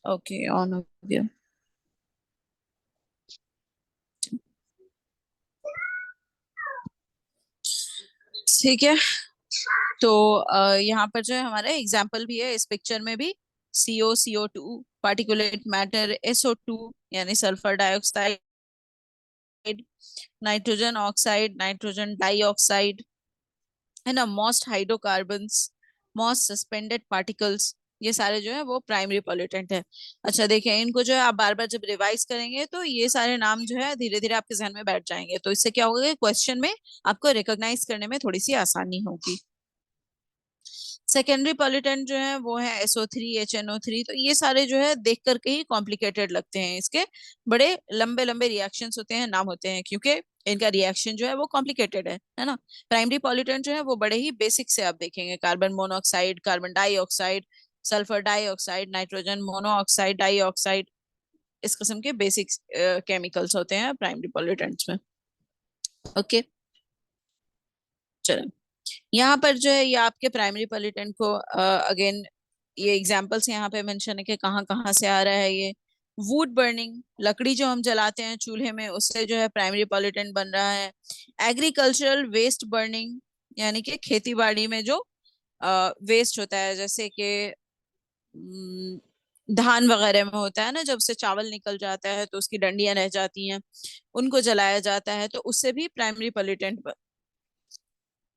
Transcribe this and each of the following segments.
Okay, on हो गया। ठीक है। तो यहाँ पर जो है हमारा एग्जाम्पल भी है इस पिक्चर में भी। CO CO2, particulate matter SO2 यानी sulphur dioxide, nitrogen oxide, nitrogen dioxide, है ना, most hydrocarbons, most suspended particles, ये सारे जो है वो प्राइमरी पॉल्यूटेंट है। अच्छा देखिए, इनको जो है आप बार बार जब रिवाइज करेंगे तो ये सारे नाम जो है धीरे धीरे आपके जहन में बैठ जाएंगे, तो इससे क्या होगा, क्वेश्चन में आपको रिकॉग्नाइज करने में थोड़ी सी आसानी होगी। सेकेंडरी पॉल्यूटेंट जो है वो है SO3 HNO3। तो ये सारे जो है देख करके ही कॉम्प्लिकेटेड लगते हैं, इसके बड़े लंबे लंबे रिएक्शंस होते हैं, नाम होते हैं, क्योंकि इनका रिएक्शन जो है वो कॉम्प्लिकेटेड है ना। प्राइमरी पॉल्यूटेंट जो है वो बड़े ही बेसिक से आप देखेंगे, carbon monoxide, carbon dioxide, sulphur dioxide, nitrogen monoxide dioxide, इस किस्म के बेसिक केमिकल्स होते हैं प्राइमरी पॉल्यूटेंट्स में। ओके, चलो। यहाँ पर जो है ये आपके प्राइमरी पॉल्यूटेंट को अगेन ये एग्जांपल्स यहाँ पे मेंशन है कि कहाँ कहाँ से आ रहा है ये। वुड बर्निंग, लकड़ी जो हम जलाते हैं चूल्हे में, उससे जो है प्राइमरी पॉल्यूटेंट बन रहा है। एग्रीकल्चरल वेस्ट बर्निंग, यानी कि खेती बाड़ी में जो वेस्ट होता है, जैसे कि हम्म, धान वगैरह में होता है ना, जब से चावल निकल जाता है तो उसकी डंडियां रह जाती हैं, उनको जलाया जाता है, तो उससे भी प्राइमरी पॉल्यूटेंट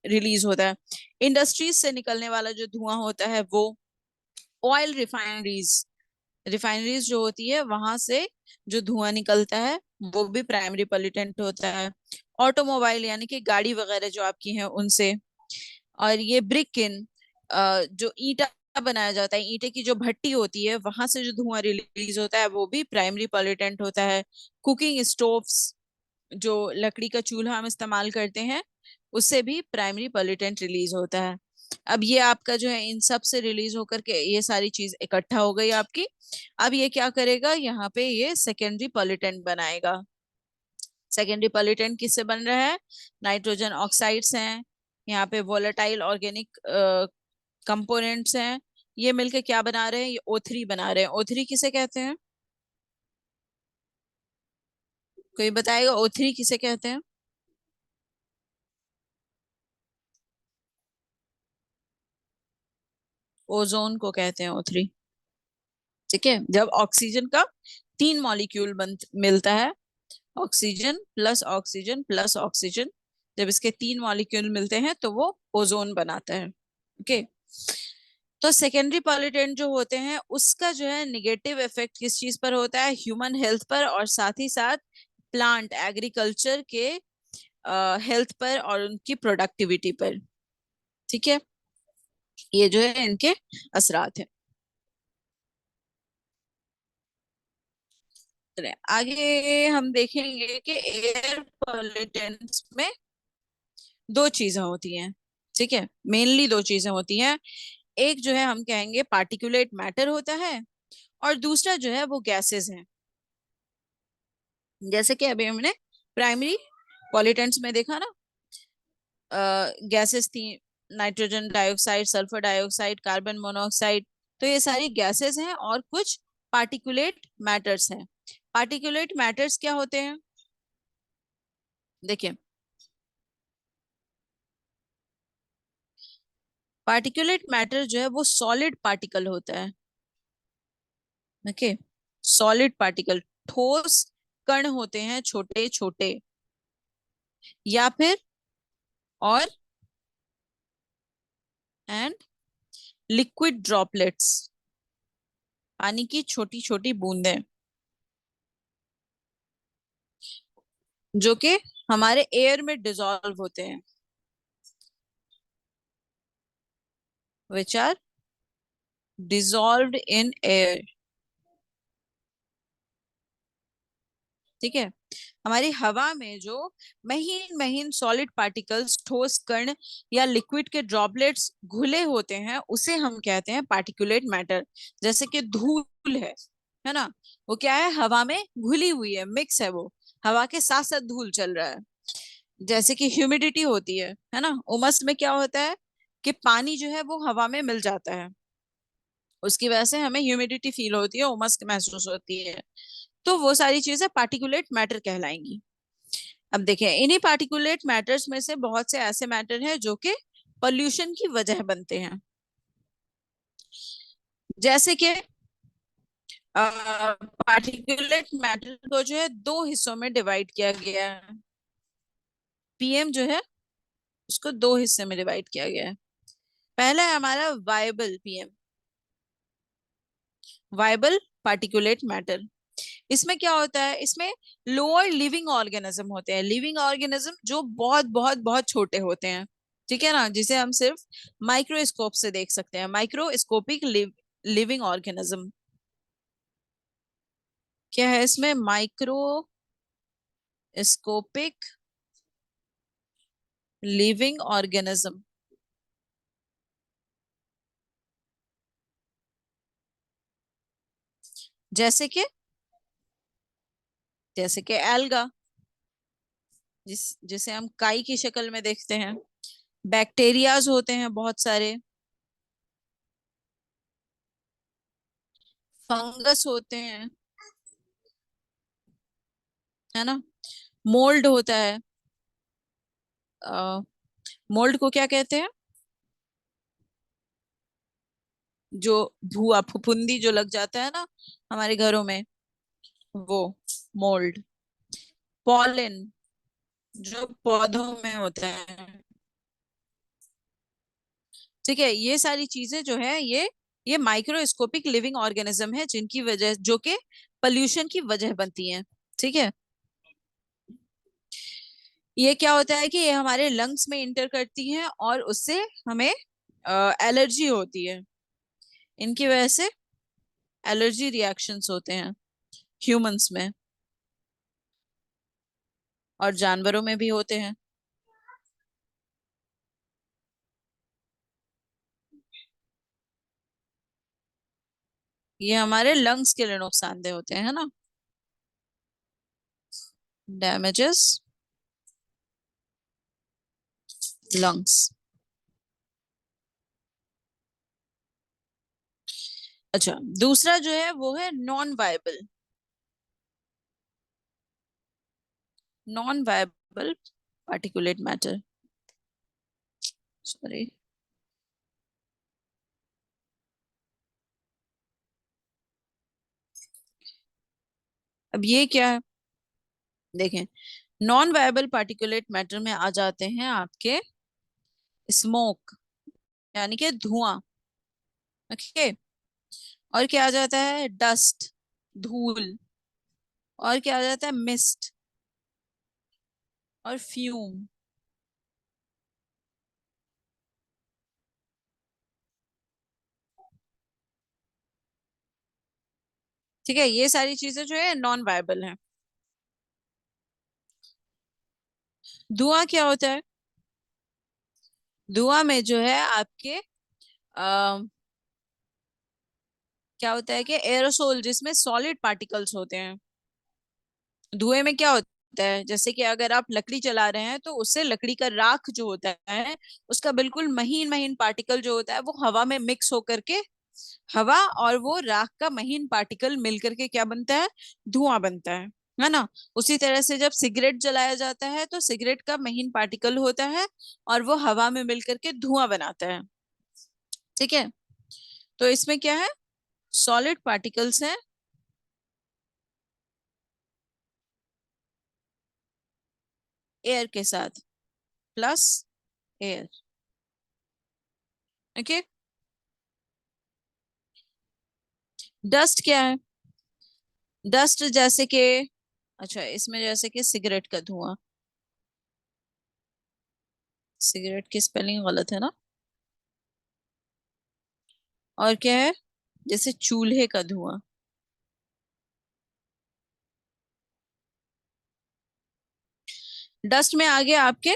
रिलीज होता है। इंडस्ट्रीज से निकलने वाला जो धुआं होता है वो। ऑयल रिफाइनरीज, रिफाइनरीज जो होती है वहां से जो धुआं निकलता है वो भी प्राइमरी पॉल्यूटेंट होता है। ऑटोमोबाइल यानी कि गाड़ी वगैरह जो आपकी हैं उनसे। और ये ब्रिक किन, जो ईंटा बनाया जाता है, ईंटे की जो भट्टी होती है वहां से जो धुआं रिलीज होता है वो भी प्राइमरी पॉल्यूटेंट होता है। कुकिंग स्टोव्स, जो लकड़ी का चूल्हा हम इस्तेमाल करते हैं, उससे भी प्राइमरी पॉल्यूटेंट रिलीज होता है। अब ये आपका जो है इन सब से रिलीज होकर के ये सारी चीज इकट्ठा हो गई आपकी। अब ये क्या करेगा, यहाँ पे ये सेकेंडरी पॉल्यूटेंट बनाएगा। सेकेंडरी पॉल्यूटेंट किससे बन रहा है, नाइट्रोजन ऑक्साइड्स हैं, यहाँ पे वोलेटाइल ऑर्गेनिक कंपोनेंट्स हैं, ये मिलके क्या बना रहे हैं, ये O3 बना रहे हैं। O3 किसे कहते हैं, कोई बताएगा O3 किसे कहते हैं? ओजोन को कहते हैं O3। ठीक है, जब ऑक्सीजन का 3 मॉलिक्यूल बन मिलता है, oxygen plus oxygen plus oxygen, जब इसके 3 मॉलिक्यूल मिलते हैं तो वो ओजोन बनाता है। ओके। तो सेकेंडरी पॉल्यूटेंट जो होते हैं उसका जो है निगेटिव इफेक्ट किस चीज पर होता है, ह्यूमन हेल्थ पर, और साथ ही साथ प्लांट एग्रीकल्चर के हेल्थ पर और उनकी प्रोडक्टिविटी पर। ठीक है, ये जो है इनके असरात है। चलिए आगे हम देखेंगे कि एयर पॉल्यूटेंट्स में दो चीजें होती हैं। ठीक है, मेनली दो चीजें होती हैं। एक जो है हम कहेंगे पार्टिकुलेट मैटर होता है, और दूसरा जो है वो गैसेस हैं। जैसे कि अभी हमने प्राइमरी पॉल्यूटेंट्स में देखा ना, गैसेस थी, nitrogen dioxide, sulphur dioxide, carbon monoxide. तो ये सारी गैसेस हैं, और कुछ पार्टिकुलेट मैटर्स हैं। पार्टिकुलेट मैटर्स क्या होते हैं, देखिए, पार्टिकुलेट मैटर जो है वो सॉलिड पार्टिकल होता है। ओके, सॉलिड पार्टिकल, ठोस कण होते हैं छोटे छोटे, या फिर और एंड लिक्विड ड्रॉपलेट्स, पानी की छोटी छोटी बूंदें, जो कि हमारे एयर में डिसॉल्व होते हैं, which are dissolved in air. ठीक है, हमारी हवा में जो महीन महीन सॉलिड पार्टिकल्स, ठोस कण या लिक्विड के ड्रॉपलेट्स घुले होते हैं, उसे हम कहते हैं पार्टिकुलेट मैटर। जैसे कि धूल है ना, वो क्या है, हवा में घुली हुई है, मिक्स है वो, हवा के साथ साथ धूल चल रहा है। जैसे कि ह्यूमिडिटी होती है ना, उमस में क्या होता है कि पानी जो है वो हवा में मिल जाता है, उसकी वजह से हमें ह्यूमिडिटी फील होती है, उमस महसूस होती है। तो वो सारी चीजें पार्टिकुलेट मैटर कहलाएंगी। अब देखें, इन्हीं पार्टिकुलेट मैटर्स में से बहुत से ऐसे मैटर हैं जो कि पोल्यूशन की वजह बनते हैं। जैसे कि पार्टिकुलेट मैटर को जो है दो हिस्सों में डिवाइड किया गया है। पीएम जो है उसको दो हिस्से में डिवाइड किया गया है। पहला है हमारा viable PM, viable particulate matter. इसमें क्या होता है, इसमें लोअर लिविंग ऑर्गेनिज्म होते हैं, लिविंग ऑर्गेनिज्म जो बहुत बहुत बहुत छोटे होते हैं, ठीक है ना, जिसे हम सिर्फ माइक्रोस्कोप से देख सकते हैं, माइक्रोस्कोपिक लिविंग ऑर्गेनिज्म। क्या है इसमें, माइक्रोस्कोपिक लिविंग ऑर्गेनिज्म। जैसे कि एल्गा, जिसे हम काई की शक्ल में देखते हैं। बैक्टीरियाज होते हैं बहुत सारे, फंगस होते हैं, है ना, मोल्ड होता है। मोल्ड को क्या कहते हैं, जो भूआ फुफुंदी जो लग जाता है ना हमारे घरों में, वो मोल्ड। पॉलन, जो पौधों में होता है। ठीक है, ये सारी चीजें जो है ये माइक्रोस्कोपिक लिविंग ऑर्गेनिज्म है, जिनकी वजह जो कि पोल्यूशन की वजह बनती हैं। ठीक है, ये क्या होता है कि ये हमारे लंग्स में इंटर करती हैं और उससे हमें एलर्जी होती है। इनकी वजह से एलर्जी रिएक्शंस होते हैं ह्यूमंस में, और जानवरों में भी होते हैं। ये हमारे लंग्स के लिए नुकसानदेह होते हैं, है ना। Damages lungs. अच्छा, दूसरा जो है वो है non viable, non viable particulate matter, sorry. अब ये क्या है, देखें, नॉन वायबल पार्टिकुलेट मैटर में आ जाते हैं आपके स्मोक, यानी कि धुआं। ओके, और क्या आ जाता है, डस्ट, धूल, और क्या आ जाता है, मिस्ट और फ्यूम। ठीक है, ये सारी चीजें जो है नॉन वायबल हैं। धुआं क्या होता है, धुआं में जो है आपके क्या होता है कि एरोसोल, जिसमें सॉलिड पार्टिकल्स होते हैं। धुएं में क्या होता है, जैसे कि अगर आप लकड़ी जला रहे हैं तो उससे लकड़ी का राख जो होता है, उसका बिल्कुल महीन महीन पार्टिकल जो होता है वो हवा में मिक्स होकर के, हवा और वो राख का महीन पार्टिकल मिलकर के क्या बनता है, धुआं बनता है ना। उसी तरह से जब सिगरेट जलाया जाता है तो सिगरेट का महीन पार्टिकल होता है और वो हवा में मिलकर के धुआं बनाता है। ठीक है, तो इसमें क्या है, सॉलिड पार्टिकल्स हैं एयर के साथ, प्लस एयर। ओके, डस्ट क्या है, डस्ट जैसे कि, अच्छा इसमें जैसे कि सिगरेट का धुआं, सिगरेट की स्पेलिंग गलत है ना, और क्या है, जैसे चूल्हे का धुआं। डस्ट में आ गया आपके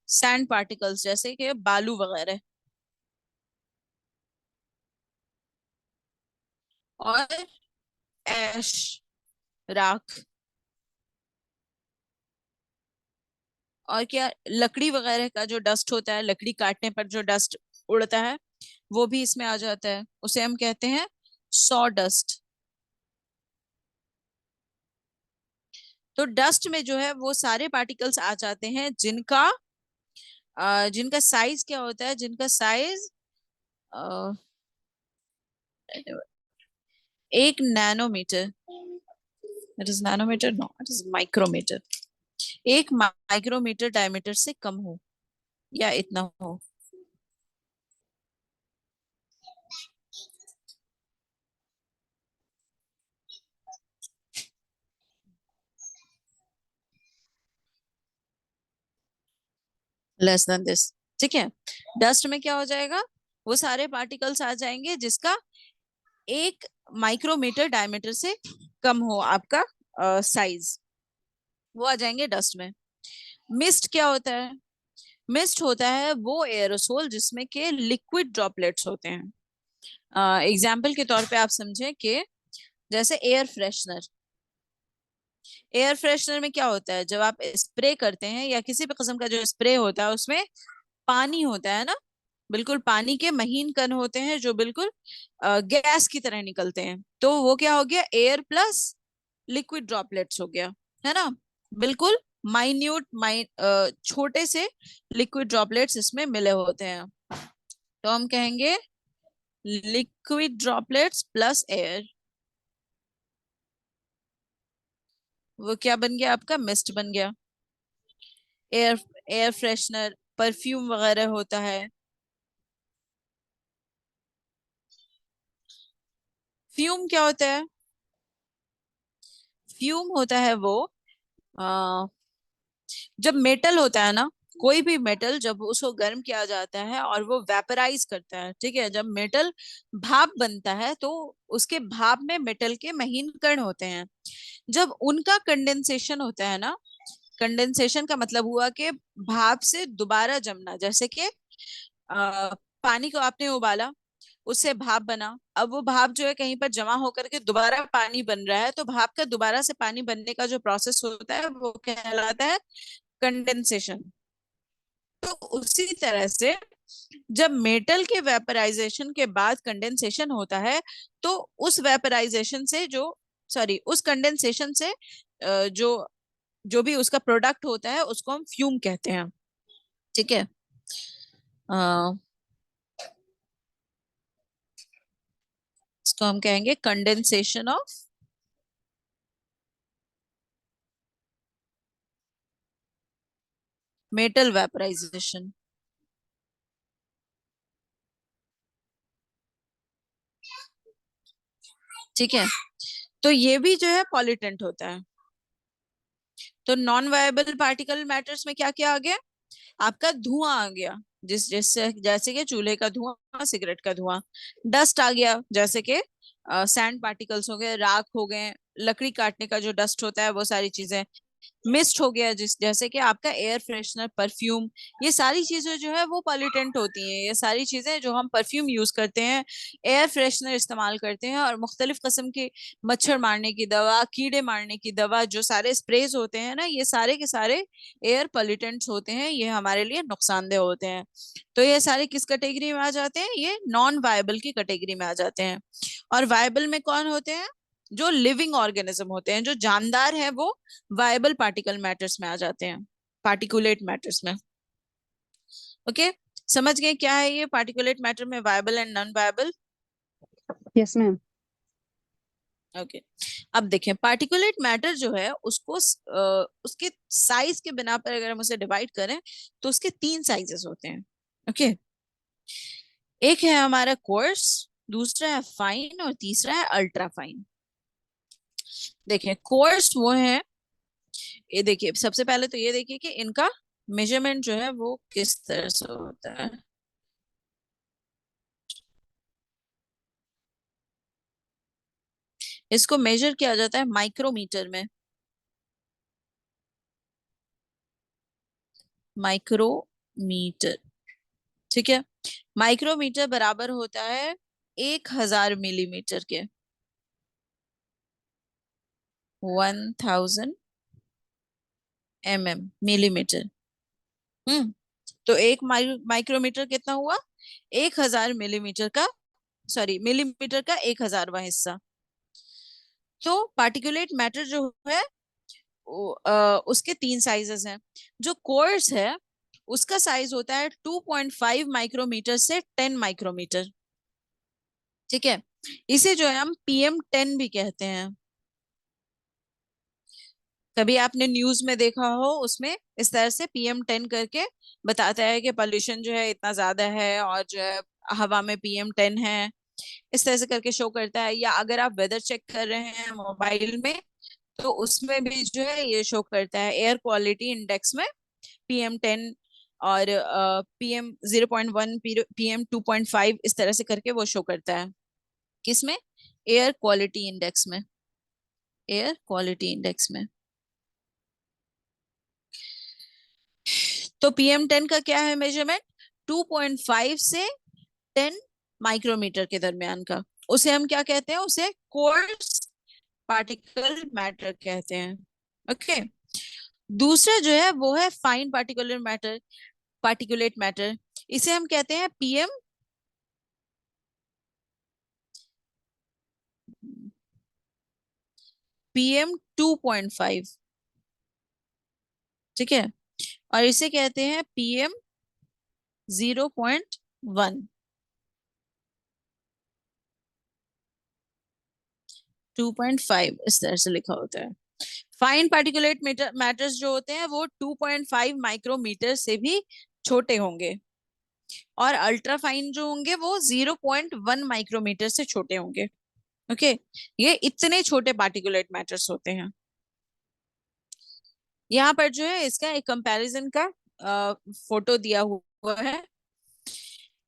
सैंड पार्टिकल्स, जैसे कि बालू वगैरह, और ऐश, राख, और क्या, लकड़ी वगैरह का जो डस्ट होता है, लकड़ी काटने पर जो डस्ट उड़ता है, वो भी इसमें आ जाता है, उसे हम कहते हैं सॉ डस्ट। तो डस्ट में जो है वो सारे पार्टिकल्स आ जाते हैं जिनका जिनका साइज क्या होता है, जिनका size 1 nanometre. It is nanometre, no it is micrometre. 1 micrometre diameter से कम हो या इतना हो। Less than this. ठीक है। डस्ट में क्या हो जाएगा, वो सारे पार्टिकल्स आ जाएंगे जिसका 1 माइक्रोमीटर डायमीटर से कम हो आपका साइज, वो आ जाएंगे डस्ट में। मिस्ट क्या होता है? मिस्ट होता है वो एयरोसोल जिसमें के लिक्विड ड्रॉपलेट्स होते हैं। एग्जाम्पल के तौर पे आप समझें कि जैसे एयर फ्रेशनर। एयर फ्रेशनर में क्या होता है, जब आप स्प्रे करते हैं या किसी भी किस्म का जो स्प्रे होता है उसमें पानी होता है ना, बिल्कुल पानी के महीन कण होते हैं जो बिल्कुल गैस की तरह निकलते हैं, तो वो क्या हो गया, एयर प्लस लिक्विड ड्रॉपलेट्स हो गया, है ना। बिल्कुल माइन्यूट छोटे से लिक्विड ड्रॉपलेट्स इसमें मिले होते हैं, तो हम कहेंगे लिक्विड ड्रॉपलेट्स प्लस एयर। वो क्या बन गया आपका, मिस्ट बन गया। एयर एयर फ्रेशनर, परफ्यूम वगैरह होता है। फ्यूम क्या होता है? फ्यूम होता है वो आ, जब मेटल होता है ना, कोई भी मेटल जब उसको गर्म किया जाता है और वो वेपराइज करता है, ठीक है, जब मेटल भाप बनता है तो उसके भाप में मेटल के महीन कण होते हैं, जब उनका कंडेंसेशन होता है ना, कंडेंसेशन का मतलब हुआ कि भाप से दोबारा जमना, जैसे कि पानी को आपने उबाला, उससे भाप बना, अब वो भाप जो है कहीं पर जमा होकर के दोबारा पानी बन रहा है, तो भाप का दोबारा से पानी बनने का जो प्रोसेस होता है वो कहलाता है कंडेंसेशन। तो उसी तरह से जब मेटल के वेपराइजेशन के बाद कंडेंसेशन होता है, तो उस वेपराइजेशन से जो, सॉरी, उस कंडेंसेशन से जो जो भी उसका प्रोडक्ट होता है उसको हम फ्यूम कहते हैं। ठीक है। इसको हम कहेंगे कंडेंसेशन ऑफ मेटल वेपराइजेशन। ठीक है। तो ये भी जो है पॉलिटेंट होता है। तो नॉन वायबल पार्टिकल मैटर्स में क्या क्या आ गया, आपका धुआं आ गया, जिससे जैसे कि चूल्हे का धुआं, सिगरेट का धुआं। डस्ट आ गया, जैसे कि सैंड पार्टिकल्स हो गए, राख हो गए, लकड़ी काटने का जो डस्ट होता है, वो सारी चीजें। मिस्ट हो गया, जिस जैसे कि आपका एयर फ्रेशनर, परफ्यूम, ये सारी चीजें जो है वो पॉल्यूटेंट होती हैं। ये सारी चीजें जो हम परफ्यूम यूज करते हैं, एयर फ्रेशनर इस्तेमाल करते हैं, और मुख्तलिफ किस्म की मच्छर मारने की दवा, कीड़े मारने की दवा, जो सारे स्प्रेज होते हैं ना, ये सारे के सारे एयर पॉल्यूटेंट्स होते हैं, ये हमारे लिए नुकसानदेह होते हैं। तो ये सारे किस कैटेगरी में आ जाते हैं, ये नॉन वायबल की कैटेगरी में आ जाते हैं। और वायबल में कौन होते हैं, जो लिविंग ऑर्गेनिज्म होते हैं, जो जानदार है, वो वायबल पार्टिकल मैटर्स में आ जाते हैं, पार्टिकुलेट मैटर्स में। ओके। समझ गए क्या है ये पार्टिकुलेट मैटर में viable and non viable? Yes ma'am. Okay. अब देखें, पार्टिकुलेट मैटर जो है उसको उसके साइज के बिना पर अगर हम उसे डिवाइड करें तो उसके 3 साइजेस होते हैं। ओके। एक है हमारा कोर्स, दूसरा है फाइन, और तीसरा है अल्ट्रा फाइन। देखें, कोर्स वो है, ये देखिए, सबसे पहले तो ये देखिए कि इनका मेजरमेंट जो है वो किस तरह से होता है। इसको मेजर किया जाता है माइक्रोमीटर में। माइक्रोमीटर। ठीक है। माइक्रोमीटर बराबर होता है 1000 मिलीमीटर के। 1000 मिलीमीटर। हम्म। तो एक माइक्रोमीटर कितना हुआ, 1000 मिलीमीटर का, सॉरी मिलीमीटर का 1000वां हिस्सा। तो पार्टिकुलेट मैटर जो है उसके तीन साइजेस हैं। जो कोर्स है उसका साइज होता है 2.5 माइक्रोमीटर से 10 माइक्रोमीटर। ठीक है, इसे जो है हम PM10 भी कहते हैं। कभी आपने न्यूज में देखा हो, उसमें इस तरह से PM10 करके बताता है कि पॉल्यूशन जो है इतना ज्यादा है और जो है हवा में PM10 है, इस तरह से करके शो करता है। या अगर आप वेदर चेक कर रहे हैं मोबाइल में, तो उसमें भी जो है ये शो करता है एयर क्वालिटी इंडेक्स में PM10 और PM0.1, PM2.5, इस तरह से करके वो शो करता है। किसमें? एयर क्वालिटी इंडेक्स में, एयर क्वालिटी इंडेक्स में। तो PM10 का क्या है मेजरमेंट? 2.5 से 10 माइक्रोमीटर के दरमियान का। उसे हम क्या कहते हैं? उसे कोर्स पार्टिकल मैटर कहते हैं। ओके। दूसरा जो है वो है fine particular matter, particulate matter. इसे हम कहते हैं PM2.5। ठीक है, और इसे कहते हैं PM0.1, 2.5 इस तरह से लिखा होता है। फाइन पार्टिकुलेट मैटर्स जो होते हैं वो 2.5 माइक्रोमीटर से भी छोटे होंगे, और अल्ट्रा फाइन जो होंगे वो 0.1 माइक्रोमीटर से छोटे होंगे। ओके, ये इतने छोटे पार्टिकुलेट मैटर्स होते हैं। यहाँ पर जो है इसका एक कंपैरिजन का फोटो दिया हुआ है।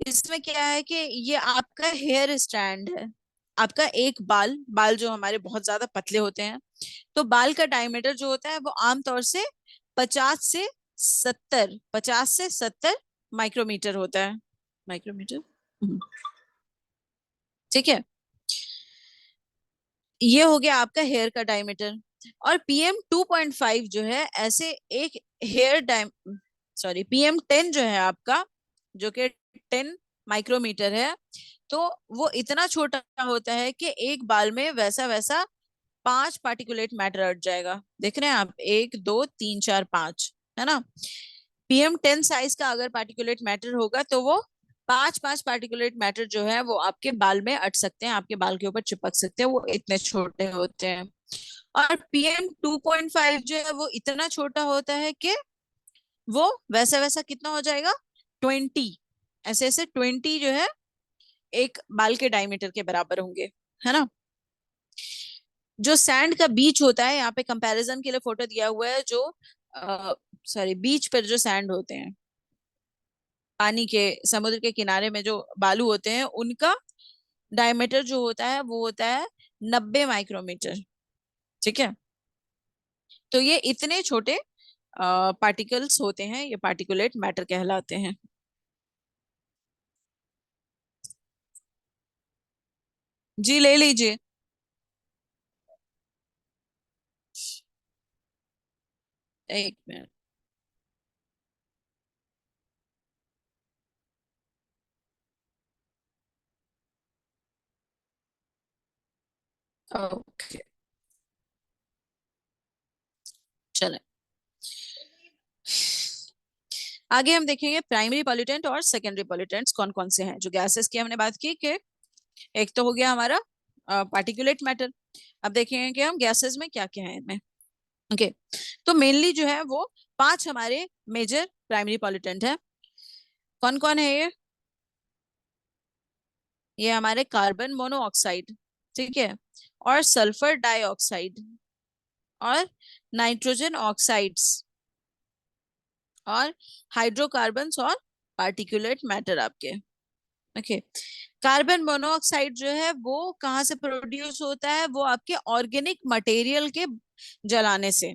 इसमें क्या है कि ये आपका हेयर स्टैंड है। आपका एक बाल बाल जो हमारे बहुत ज्यादा पतले होते हैं, तो बाल का डायमीटर जो होता है वो आमतौर से 50 से 70 माइक्रोमीटर होता है। माइक्रोमीटर। हम्म, ठीक है, ये हो गया आपका हेयर का डायमीटर। और PM2.5 जो है ऐसे एक हेयर डाय सॉरी PM10 जो है आपका, जो कि 10 माइक्रोमीटर है, तो वो इतना छोटा होता है कि एक बाल में वैसा वैसा 5 पार्टिकुलेट मैटर अट जाएगा। देख रहे हैं आप? 1 2 3 4 5, है ना? PM10 साइज का अगर पार्टिकुलेट मैटर होगा तो वो 5 5 पार्टिकुलेट मैटर जो है वो आपके बाल में अट सकते हैं, आपके बाल के ऊपर चिपक सकते हैं, वो इतने छोटे होते हैं। और PM2.5 जो है वो इतना छोटा होता है कि वो वैसा वैसा कितना हो जाएगा? 20, ऐसे ऐसे 20 जो है एक बाल के डायमीटर के बराबर होंगे, है ना? जो सैंड का बीच होता है, यहाँ पे कंपैरिजन के लिए फोटो दिया हुआ है, जो सॉरी बीच पर जो सैंड होते हैं, पानी के, समुद्र के किनारे में जो बालू होते हैं, उनका डायमीटर जो होता है वो होता है 90 माइक्रोमीटर। ठीक है, तो ये इतने छोटे पार्टिकल्स होते हैं, ये पार्टिकुलेट मैटर कहलाते हैं। जी ले लीजिए। एक मिनट। ओके, चलें आगे। हम देखेंगे प्राइमरी पॉल्यूटेंट और सेकेंडरी पॉल्यूटेंट्स कौन कौन से हैं। जो गैसेस की हमने बात की कि एक तो हो गया हमारा पार्टिकुलेट मैटर। अब देखेंगे कि हम गैसेस में क्या क्या है इनमें। ओके, तो मेनली जो है वो 5 हमारे मेजर प्राइमरी पॉल्यूटेंट है। कौन कौन है ये? ये हमारे कार्बन मोनोऑक्साइड, ठीक है, और सल्फर डाइऑक्साइड, और नाइट्रोजन ऑक्साइड्स, और हाइड्रोकार्बन्स, और पार्टिकुलेट मैटर आपके। ओके, कार्बन मोनोऑक्साइड जो है वो कहाँ से प्रोड्यूस होता है? वो आपके ऑर्गेनिक मटेरियल के जलाने से।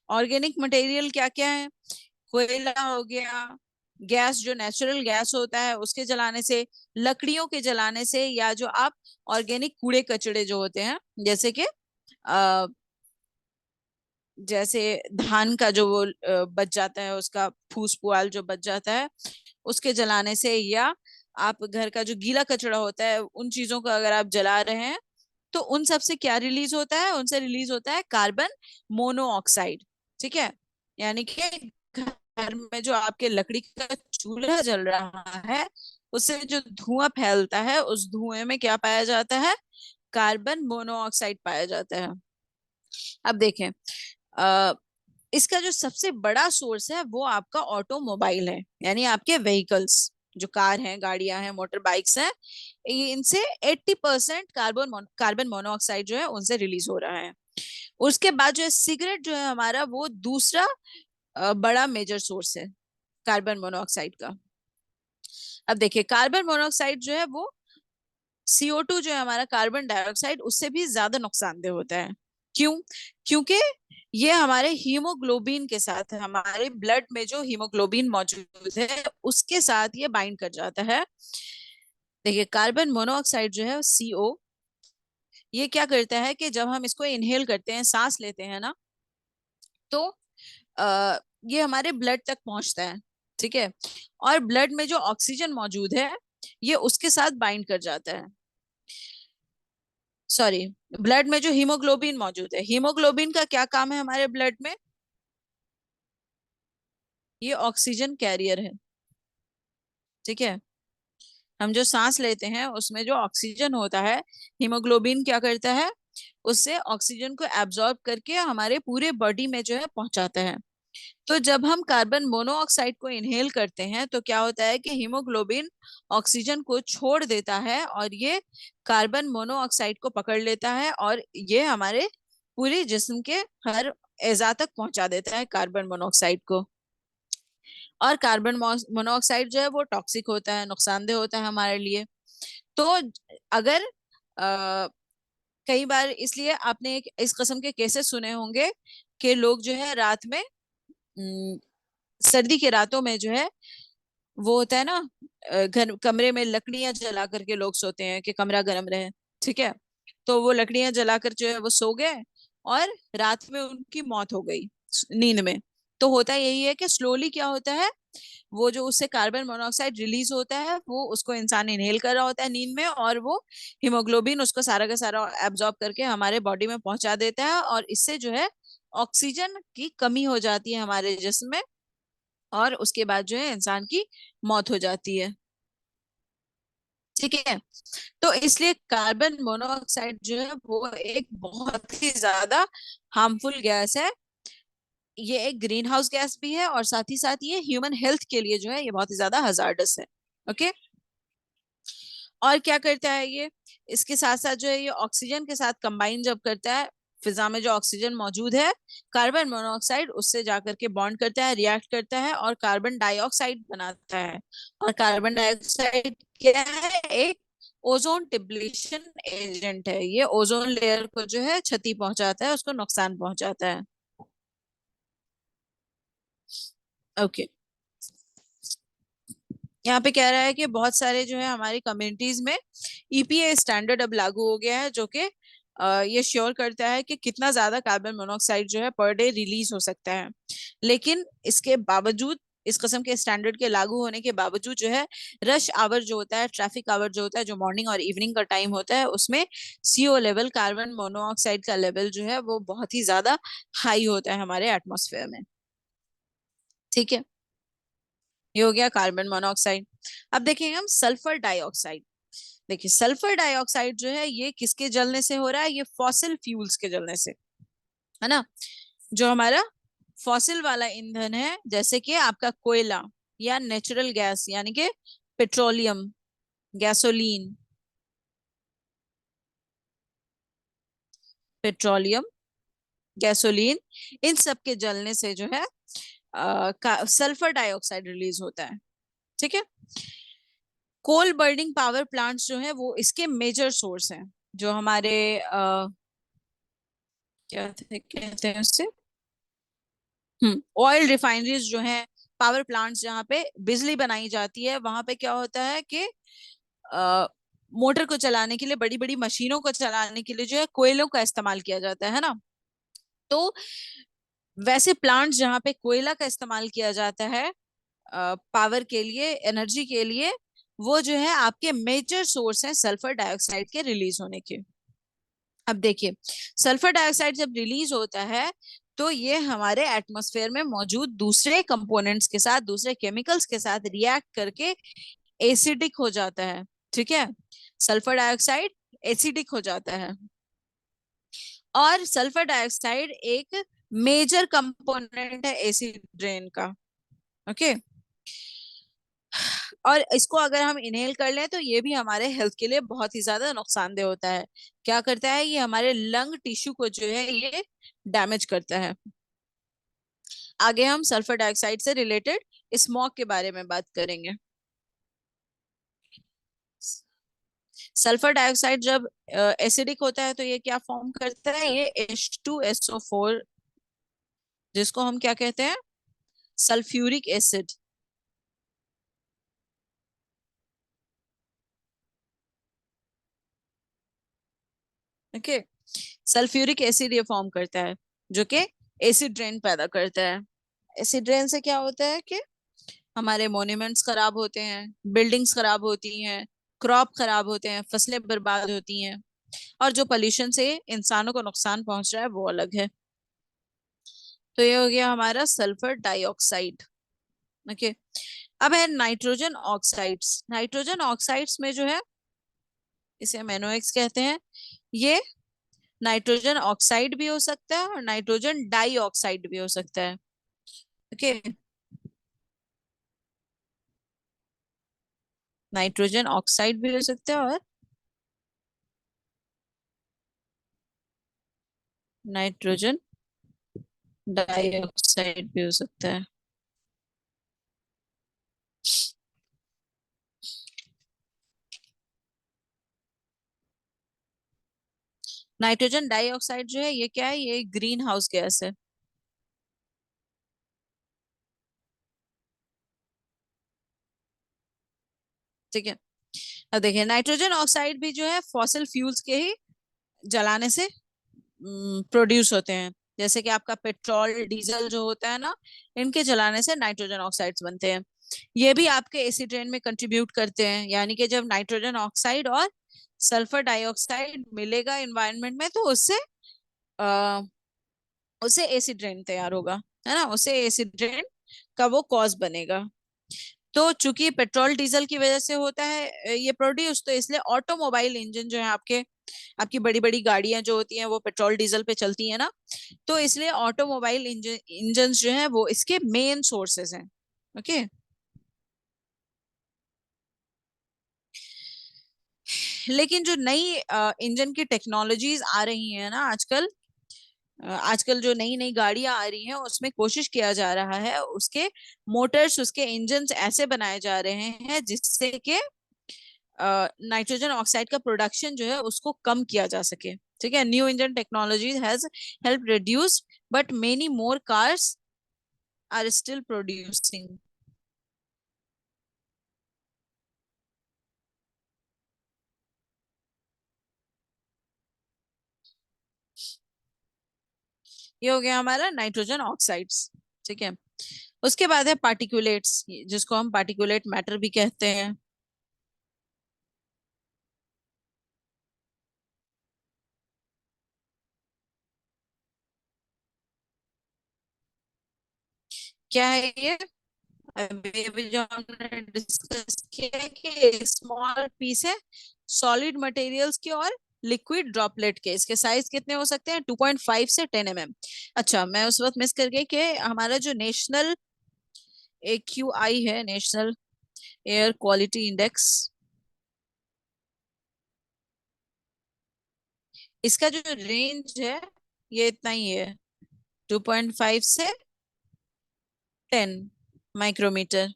ऑर्गेनिक मटेरियल क्या क्या है? कोयला हो गया, गैस जो नेचुरल गैस होता है उसके जलाने से, लकड़ियों के जलाने से, या जो आप ऑर्गेनिक कूड़े कचड़े जो होते हैं, जैसे कि अ, जैसे धान का जो वो बच जाता है, उसका फूस पुआल जो बच जाता है, उसके जलाने से, या आप घर का जो गीला कचरा होता है उन चीजों को अगर आप जला रहे हैं तो उन सब से क्या रिलीज होता है, उनसे रिलीज होता है कार्बन मोनोऑक्साइड। ठीक है, यानी कि घर में जो आपके लकड़ी का चूल्हा जल रहा है उससे जो धुआं फैलता है उस धुएं में क्या पाया जाता है, कार्बन मोनोऑक्साइड पाया जाता है। अब देखें, अ, इसका जो सबसे बड़ा सोर्स है वो आपका ऑटोमोबाइल है, यानी आपके व्हीकल्स, जो कार हैं, गाड़ियां हैं, मोटर बाइक्स हैं, इनसे 80% कार्बन मोनोऑक्साइड जो है उनसे रिलीज हो रहा है। उसके बाद जो है सिगरेट जो है हमारा, वो दूसरा बड़ा मेजर सोर्स है कार्बन मोनोऑक्साइड का। अब देखिए, कार्बन मोनोऑक्साइड जो है वो CO2 जो है हमारा, कार्बन डाइऑक्साइड, उससे भी ज्यादा नुकसानदेह होता है। क्यों? क्योंकि ये हमारे हीमोग्लोबिन के साथ, हमारे ब्लड में जो हीमोग्लोबिन मौजूद है उसके साथ ये बाइंड कर जाता है। देखिए, कार्बन मोनोऑक्साइड जो है CO, ये क्या करता है कि जब हम इसको इनहेल करते हैं, सांस लेते हैं ना, तो आ, ये हमारे ब्लड तक पहुंचता है। ठीक है, और ब्लड में जो ऑक्सीजन मौजूद है ये उसके साथ बाइंड कर जाता है। सॉरी, ब्लड में जो हीमोग्लोबिन मौजूद है, हीमोग्लोबिन का क्या काम है हमारे ब्लड में, ये ऑक्सीजन कैरियर है। ठीक है, हम जो सांस लेते हैं उसमें जो ऑक्सीजन होता है, हीमोग्लोबिन क्या करता है, उससे ऑक्सीजन को एब्जॉर्ब करके हमारे पूरे बॉडी में जो है पहुंचाता है। तो जब हम कार्बन मोनोऑक्साइड को इनहेल करते हैं तो क्या होता है कि हीमोग्लोबिन ऑक्सीजन को छोड़ देता है और ये कार्बन मोनोऑक्साइड को पकड़ लेता है और ये हमारे पूरे जिस्म के हर एजा तक पहुंचा देता है कार्बन मोनोऑक्साइड को। और कार्बन मोनोऑक्साइड जो है वो टॉक्सिक होता है, नुकसानदेह होता है हमारे लिए। तो अगर कई बार, इसलिए आपने इस किस्म के केसेस सुने होंगे कि लोग जो है रात में, सर्दी के रातों में जो है, वो होता है ना, घर कमरे में लकड़ियां जला करके लोग सोते हैं कि कमरा गर्म रहे। ठीक है, तो वो लकड़ियां जलाकर जो है वो सो गए और रात में उनकी मौत हो गई नींद में। तो होता यही है कि स्लोली क्या होता है, वो जो उससे कार्बन मोनोऑक्साइड रिलीज होता है वो उसको इंसान इनहेल कर रहा होता है नींद में, और वो हीमोग्लोबिन उसको सारा का सारा एब्जॉर्ब करके हमारे बॉडी में पहुंचा देता है, और इससे जो है ऑक्सीजन की कमी हो जाती है हमारे जिस्म में, और उसके बाद जो है इंसान की मौत हो जाती है। ठीक है, तो इसलिए कार्बन मोनोऑक्साइड जो है वो एक बहुत ही ज्यादा हार्मफुल गैस है। ये एक ग्रीन हाउस गैस भी है और साथ ही साथ ये ह्यूमन हेल्थ के लिए जो है ये बहुत ही ज्यादा हजार्डस है। ओके, और क्या करता है ये, इसके साथ साथ जो है ये ऑक्सीजन के साथ कंबाइन जब करता है, फिजा में जो ऑक्सीजन मौजूद है, कार्बन मोनोऑक्साइड उससे जाकर के बॉन्ड करता है, रिएक्ट करता है और कार्बन डाइऑक्साइड बनाता है। और कार्बन डाइऑक्साइड क्या है, एक ओजोन डिप्लीशन एजेंट है। ये ओजोन लेयर को जो है क्षति पहुंचाता है, उसको नुकसान पहुंचाता है। ओके, यहाँ पे कह रहा है कि बहुत सारे जो है हमारी कम्युनिटीज में EPA स्टैंडर्ड अब लागू हो गया है, जो कि ये श्योर करता है कि कितना ज्यादा कार्बन मोनोऑक्साइड जो है पर डे रिलीज हो सकता है। लेकिन इसके बावजूद, इस किस्म के स्टैंडर्ड के लागू होने के बावजूद जो है, रश आवर जो होता है, ट्रैफिक आवर जो होता है, जो मॉर्निंग और इवनिंग का टाइम होता है, उसमें CO लेवल, कार्बन मोनोऑक्साइड का लेवल जो है वो बहुत ही ज्यादा हाई होता है हमारे एटमॉस्फेयर में। ठीक है, ये हो गया कार्बन मोनोऑक्साइड। अब देखेंगे हम सल्फर डाइऑक्साइड। देखिए, सल्फर डाइऑक्साइड जो है ये किसके जलने से हो रहा है, ये फॉसिल फ्यूल्स के जलने से, है ना। जो हमारा फॉसिल वाला ईंधन है, जैसे कि आपका कोयला या नेचुरल गैस, यानी कि पेट्रोलियम, गैसोलीन, पेट्रोलियम, गैसोलीन, इन सब के जलने से जो है सल्फर डाइऑक्साइड रिलीज होता है। ठीक है, कोल बर्निंग पावर प्लांट्स जो है वो इसके मेजर सोर्स हैं। जो हमारे क्या कहते हैं उससे, ऑयल रिफाइनरीज जो हैं, पावर प्लांट्स जहाँ पे बिजली बनाई जाती है, वहां पे क्या होता है कि मोटर को चलाने के लिए, बड़ी बड़ी मशीनों को चलाने के लिए जो है कोयलों का इस्तेमाल किया जाता है ना। तो वैसे प्लांट्स जहाँ पे कोयला का इस्तेमाल किया जाता है पावर के लिए, एनर्जी के लिए, वो जो है आपके मेजर सोर्स है सल्फर डाइऑक्साइड के रिलीज होने के। अब देखिए, सल्फर डाइऑक्साइड जब रिलीज होता है तो ये हमारे एटमॉस्फेयर में मौजूद दूसरे कंपोनेंट्स के साथ, दूसरे केमिकल्स के साथ रिएक्ट करके एसिडिक हो जाता है। ठीक है, सल्फर डाइऑक्साइड एसिडिक हो जाता है। और सल्फर डाइऑक्साइड एक मेजर कंपोनेंट है एसिड ड्रेन का। ओके, और इसको अगर हम इनहेल कर लें तो ये भी हमारे हेल्थ के लिए बहुत ही ज्यादा नुकसानदेह होता है। क्या करता है, ये हमारे लंग टिश्यू को जो है ये डैमेज करता है। आगे हम सल्फर डाइऑक्साइड से रिलेटेड स्मॉग के बारे में बात करेंगे। सल्फर डाइऑक्साइड जब एसिडिक होता है तो ये क्या फॉर्म करता है, ये H2SO4, जिसको हम क्या कहते हैं, sulphuric acid. Okay, sulphuric acid ये फॉर्म करता है जो कि एसिड रेन पैदा करता है। एसिड रेन से क्या होता है कि हमारे मॉन्यूमेंट्स खराब होते हैं, बिल्डिंग्स खराब होती हैं, क्रॉप खराब होते हैं, फसलें बर्बाद होती हैं, और जो पोल्यूशन से इंसानों को नुकसान पहुंच रहा है वो अलग है। तो ये हो गया हमारा सल्फर डाइऑक्साइड। ओके, अब है नाइट्रोजन ऑक्साइड्स। नाइट्रोजन ऑक्साइड्स में जो है, इसे हम NOx कहते हैं। ये नाइट्रोजन ऑक्साइड भी हो सकता है और नाइट्रोजन डाई ऑक्साइड भी हो सकता है। ओके, नाइट्रोजन ऑक्साइड भी हो सकता है और नाइट्रोजन डाइऑक्साइड भी हो सकता है। नाइट्रोजन डाइऑक्साइड जो है ये क्या है, ये ग्रीन हाउस गैस है। ठीक है, अब देखिए नाइट्रोजन ऑक्साइड भी जो है फॉसिल फ्यूल्स के ही जलाने से प्रोड्यूस होते हैं। जैसे कि आपका पेट्रोल डीजल जो होता है ना, इनके जलाने से नाइट्रोजन ऑक्साइड्स बनते हैं। ये भी आपके एसिड रेन में कंट्रीब्यूट करते हैं, यानी कि जब नाइट्रोजन ऑक्साइड और सल्फर डाइऑक्साइड मिलेगा एनवायरनमेंट में तो आ, उससे एसिड रेन तैयार होगा, है ना, उससे एसिड रेन का वो कॉज बनेगा। तो चूंकि पेट्रोल डीजल की वजह से होता है ये प्रोड्यूस, तो इसलिए ऑटोमोबाइल इंजन जो है आपके, आपकी बड़ी बड़ी गाड़ियां जो होती हैं वो पेट्रोल डीजल पे चलती है ना, तो इसलिए ऑटोमोबाइल इंजन जो है वो इसके मेन सोर्सेस हैं। ओके, लेकिन जो नई इंजन की टेक्नोलॉजीज आ रही है ना आजकल, आजकल जो नई नई गाड़ियां आ रही हैं उसमें कोशिश किया जा रहा है उसके मोटर्स, उसके इंजन्स ऐसे बनाए जा रहे हैं जिससे कि नाइट्रोजन ऑक्साइड का प्रोडक्शन जो है उसको कम किया जा सके। ठीक है, new engine technology has help reduce but many more cars are still producing. ये हो गया हमारा नाइट्रोजन ऑक्साइड्स। ठीक है, उसके बाद है पार्टिकुलेट्स, जिसको हम पार्टिकुलेट मैटर भी कहते हैं। क्या है ये, अभी अभी जो हमने डिस्कस किया है कि स्मॉल पीस है सॉलिड मटेरियल्स के और लिक्विड ड्रॉपलेट के, इसके साइज कितने हो सकते हैं, 2.5 से 10 mm। अच्छा, मैं उस वक्त मिस कर गई कि हमारा जो नेशनल AQI है, नेशनल एयर क्वालिटी इंडेक्स, इसका जो रेंज है ये इतना ही है, 2.5 से 10 माइक्रोमीटर।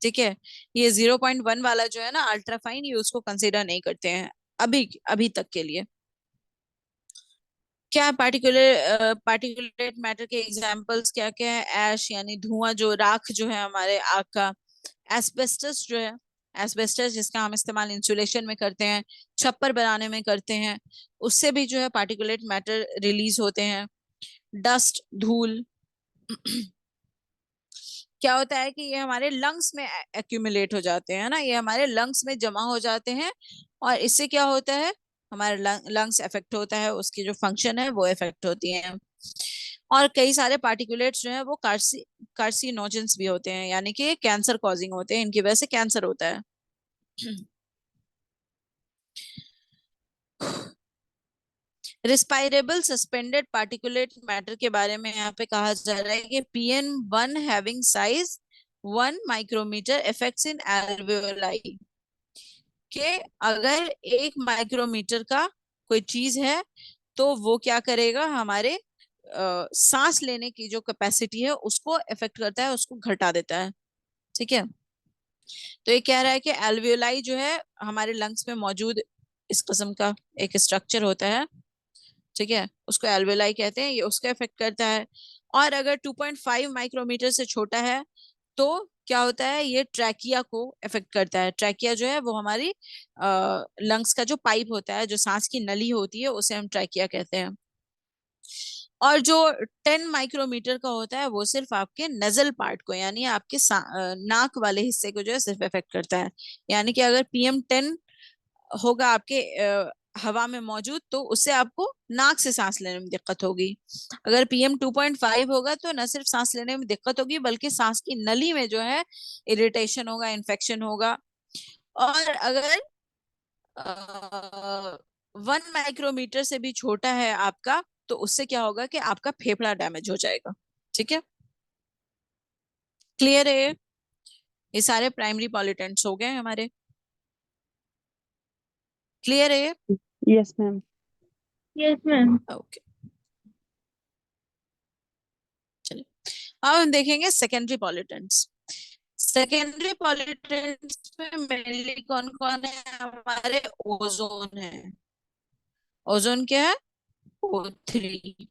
ठीक है, ये 0.1 वाला जो है ना अल्ट्राफाइन, ये उसको कंसिडर नहीं करते हैं अभी, अभी तक के लिए। क्या पार्टिकुलेट मैटर के एग्जांपल्स क्या क्या है, ऐश यानी धुआं, जो राख जो है हमारे आग का, एस्बेस्टस जो है, एस्बेस्टस जिसका हम इस्तेमाल इंसुलेशन में करते हैं, छप्पर बनाने में करते हैं, उससे भी जो है पार्टिकुलेट मैटर रिलीज होते हैं। डस्ट, धूल क्या होता है कि ये हमारे लंग्स में एक्यूमुलेट हो जाते हैं ना, ये हमारे लंग्स में जमा हो जाते हैं। और इससे क्या होता है, हमारे लंग्स इफेक्ट होता है, उसकी जो फंक्शन है वो इफेक्ट होती है। और कई सारे पार्टिकुलेट्स जो है वो कार्सिनोजेंस भी होते हैं, यानी कि कैंसर कॉजिंग होते हैं, इनकी वजह से कैंसर होता है। रिस्पायरेबल सस्पेंडेड पार्टिकुलेट मैटर के बारे में यहाँ पे कहा जा रहा है कि PM1 having size 1 micrometre effects in alveoli, कि अगर 1 माइक्रोमीटर का कोई चीज है तो वो क्या करेगा, हमारे सांस लेने की जो कैपेसिटी है उसको इफेक्ट करता है, उसको घटा देता है। ठीक है। तो ये कह रहा है कि एल्वियोलाई जो है हमारे लंग्स में मौजूद इस किस्म का एक स्ट्रक्चर होता है। ठीक है, उसको एल्वियोलाई कहते हैं, ये उसको इफेक्ट करता है। और अगर 2.5 माइक्रोमीटर से छोटा है तो क्या होता है, ये ट्रैकिया को इफेक्ट करता है। ट्रैकिया जो है वो हमारी लंग्स का जो पाइप होता है, जो सांस की नली होती है, उसे हम ट्रैकिया कहते हैं। और जो 10 माइक्रोमीटर का होता है वो सिर्फ आपके नजल पार्ट को, यानी आपके नाक वाले हिस्से को जो है सिर्फ इफेक्ट करता है। यानी कि अगर PM10 होगा आपके हवा में मौजूद तो उससे आपको नाक से सांस लेने में दिक्कत होगी। अगर PM2.5 होगा तो न सिर्फ सांस लेने में दिक्कत होगी बल्कि सांस की नली में जो है इरिटेशन होगा, इन्फेक्शन होगा। और अगर 1 माइक्रोमीटर से भी छोटा है आपका तो उससे क्या होगा कि आपका फेफड़ा डैमेज हो जाएगा। ठीक है, क्लियर है ये सारे प्राइमरी पॉल्यूटेंट्स हो गए हमारे। क्लियर है ये? Yes, ma'am. Yes ma'am. Okay, चलिए अब हम देखेंगे सेकेंडरी पॉल्यूटेंट्स। सेकेंडरी पॉल्यूटेंट्स में मेनली कौन कौन है, हमारे ओजोन है। ओजोन क्या है, O3।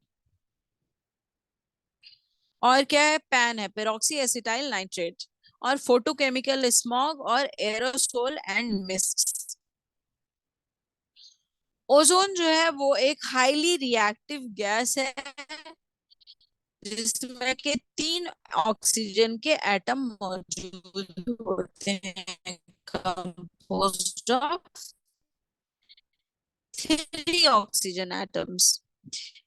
और क्या है, पैन है, पेरोक्सी एसिटाइल नाइट्रेट। और फोटोकेमिकल स्मॉग और एरोसोल एंड मिस्ट। ओजोन जो है वो एक हाईली रिएक्टिव गैस है जिसमें के 3 ऑक्सीजन के एटम मौजूद होते हैं, कंपोज्ड ऑफ 3 ऑक्सीजन एटम्स।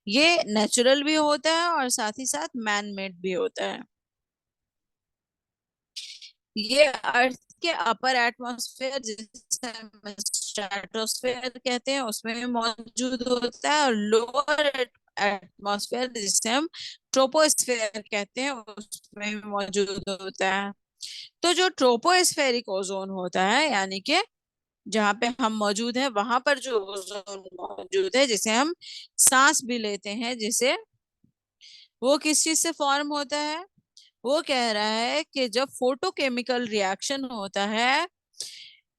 ये नेचुरल भी होता है और साथ ही साथ मैन मेड भी होता है। ये अर्थ के अपर एटमॉस्फेयर जिसे हम स्ट्रेटोस्फेयर कहते हैं उसमें भी मौजूद होता है, और लोअर एटमॉस्फेयर जिसे हम ट्रोपोस्फेयर कहते हैं उसमें भी मौजूद होता है। तो जो ट्रोपोस्फेरिक ओजोन होता है, यानी कि जहाँ पे हम मौजूद हैं वहां पर जो ओजोन मौजूद है जिसे हम सांस भी लेते हैं, जिसे वो किस चीज से फॉर्म होता है, वो कह रहा है कि जब फोटोकेमिकल रिएक्शन होता है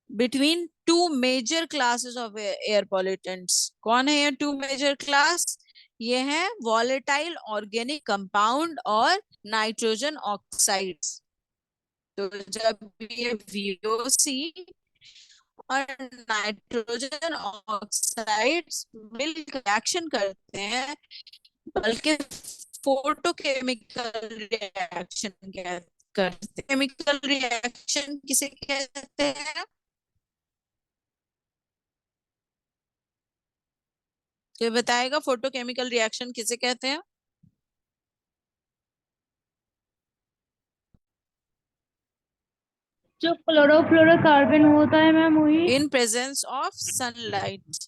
between two major classes of air pollutants. कौन है ये 2 मेजर क्लास, ये है वॉलेटाइल ऑर्गेनिक कंपाउंड और नाइट्रोजन ऑक्साइड्स। तो जब ये VOC और नाइट्रोजन ऑक्साइड्स मिलकर रिएक्शन करते हैं, बल्कि फोटोकेमिकल रिएक्शन करते, केमिकल रिएक्शन किसे कहते हैं, तो ये बताएगा फोटोकेमिकल रिएक्शन किसे कहते हैं। जो क्लोरोफ्लोरोकार्बन होता है मैम वही। In presence of sunlight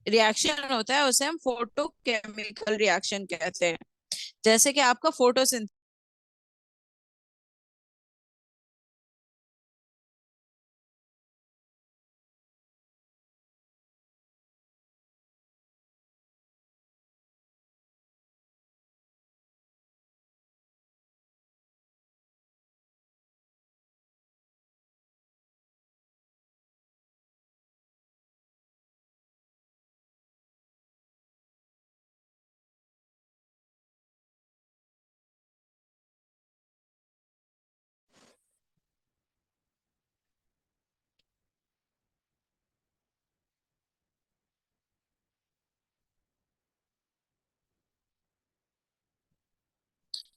reaction होता है उसे हम फोटोकेमिकल रिएक्शन कहते हैं। जैसे कि आपका फोटोसिंथेसिस,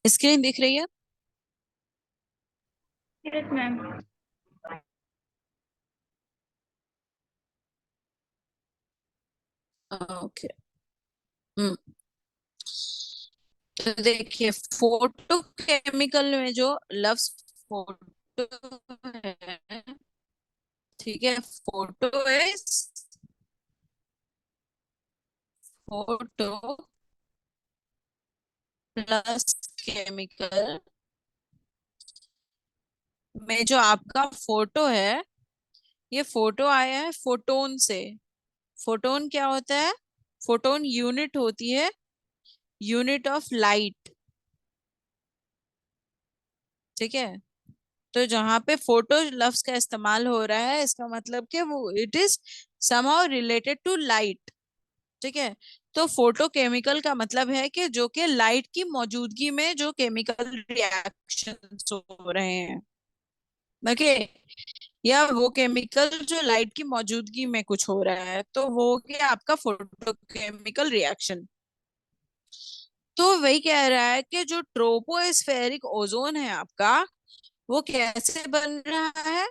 स्क्रीन दिख रही है? Yes ma'am. ओके। हम्म। तो देखिए, फोटो केमिकल में जो लफ्ज फोटो है, ठीक है, photo is photo plus chemical में जो आपका फोटो है, ये फोटो आया है फोटोन से। फोटोन क्या होता है? फोटोन यूनिट होती है, यूनिट ऑफ लाइट। ठीक है, तो जहां पे फोटो लफ्ज का इस्तेमाल हो रहा है, इसका मतलब कि वो it is somehow related to light. ठीक है, तो फोटो केमिकल का मतलब है कि जो कि लाइट की मौजूदगी में जो केमिकल रिएक्शंस हो रहे हैं, ओके, या वो केमिकल जो लाइट की मौजूदगी में कुछ हो रहा है, तो वो हो गया आपका फोटो केमिकल रिएक्शन। तो वही कह रहा है कि जो ट्रोपोस्फेरिक ओजोन है आपका, वो कैसे बन रहा है?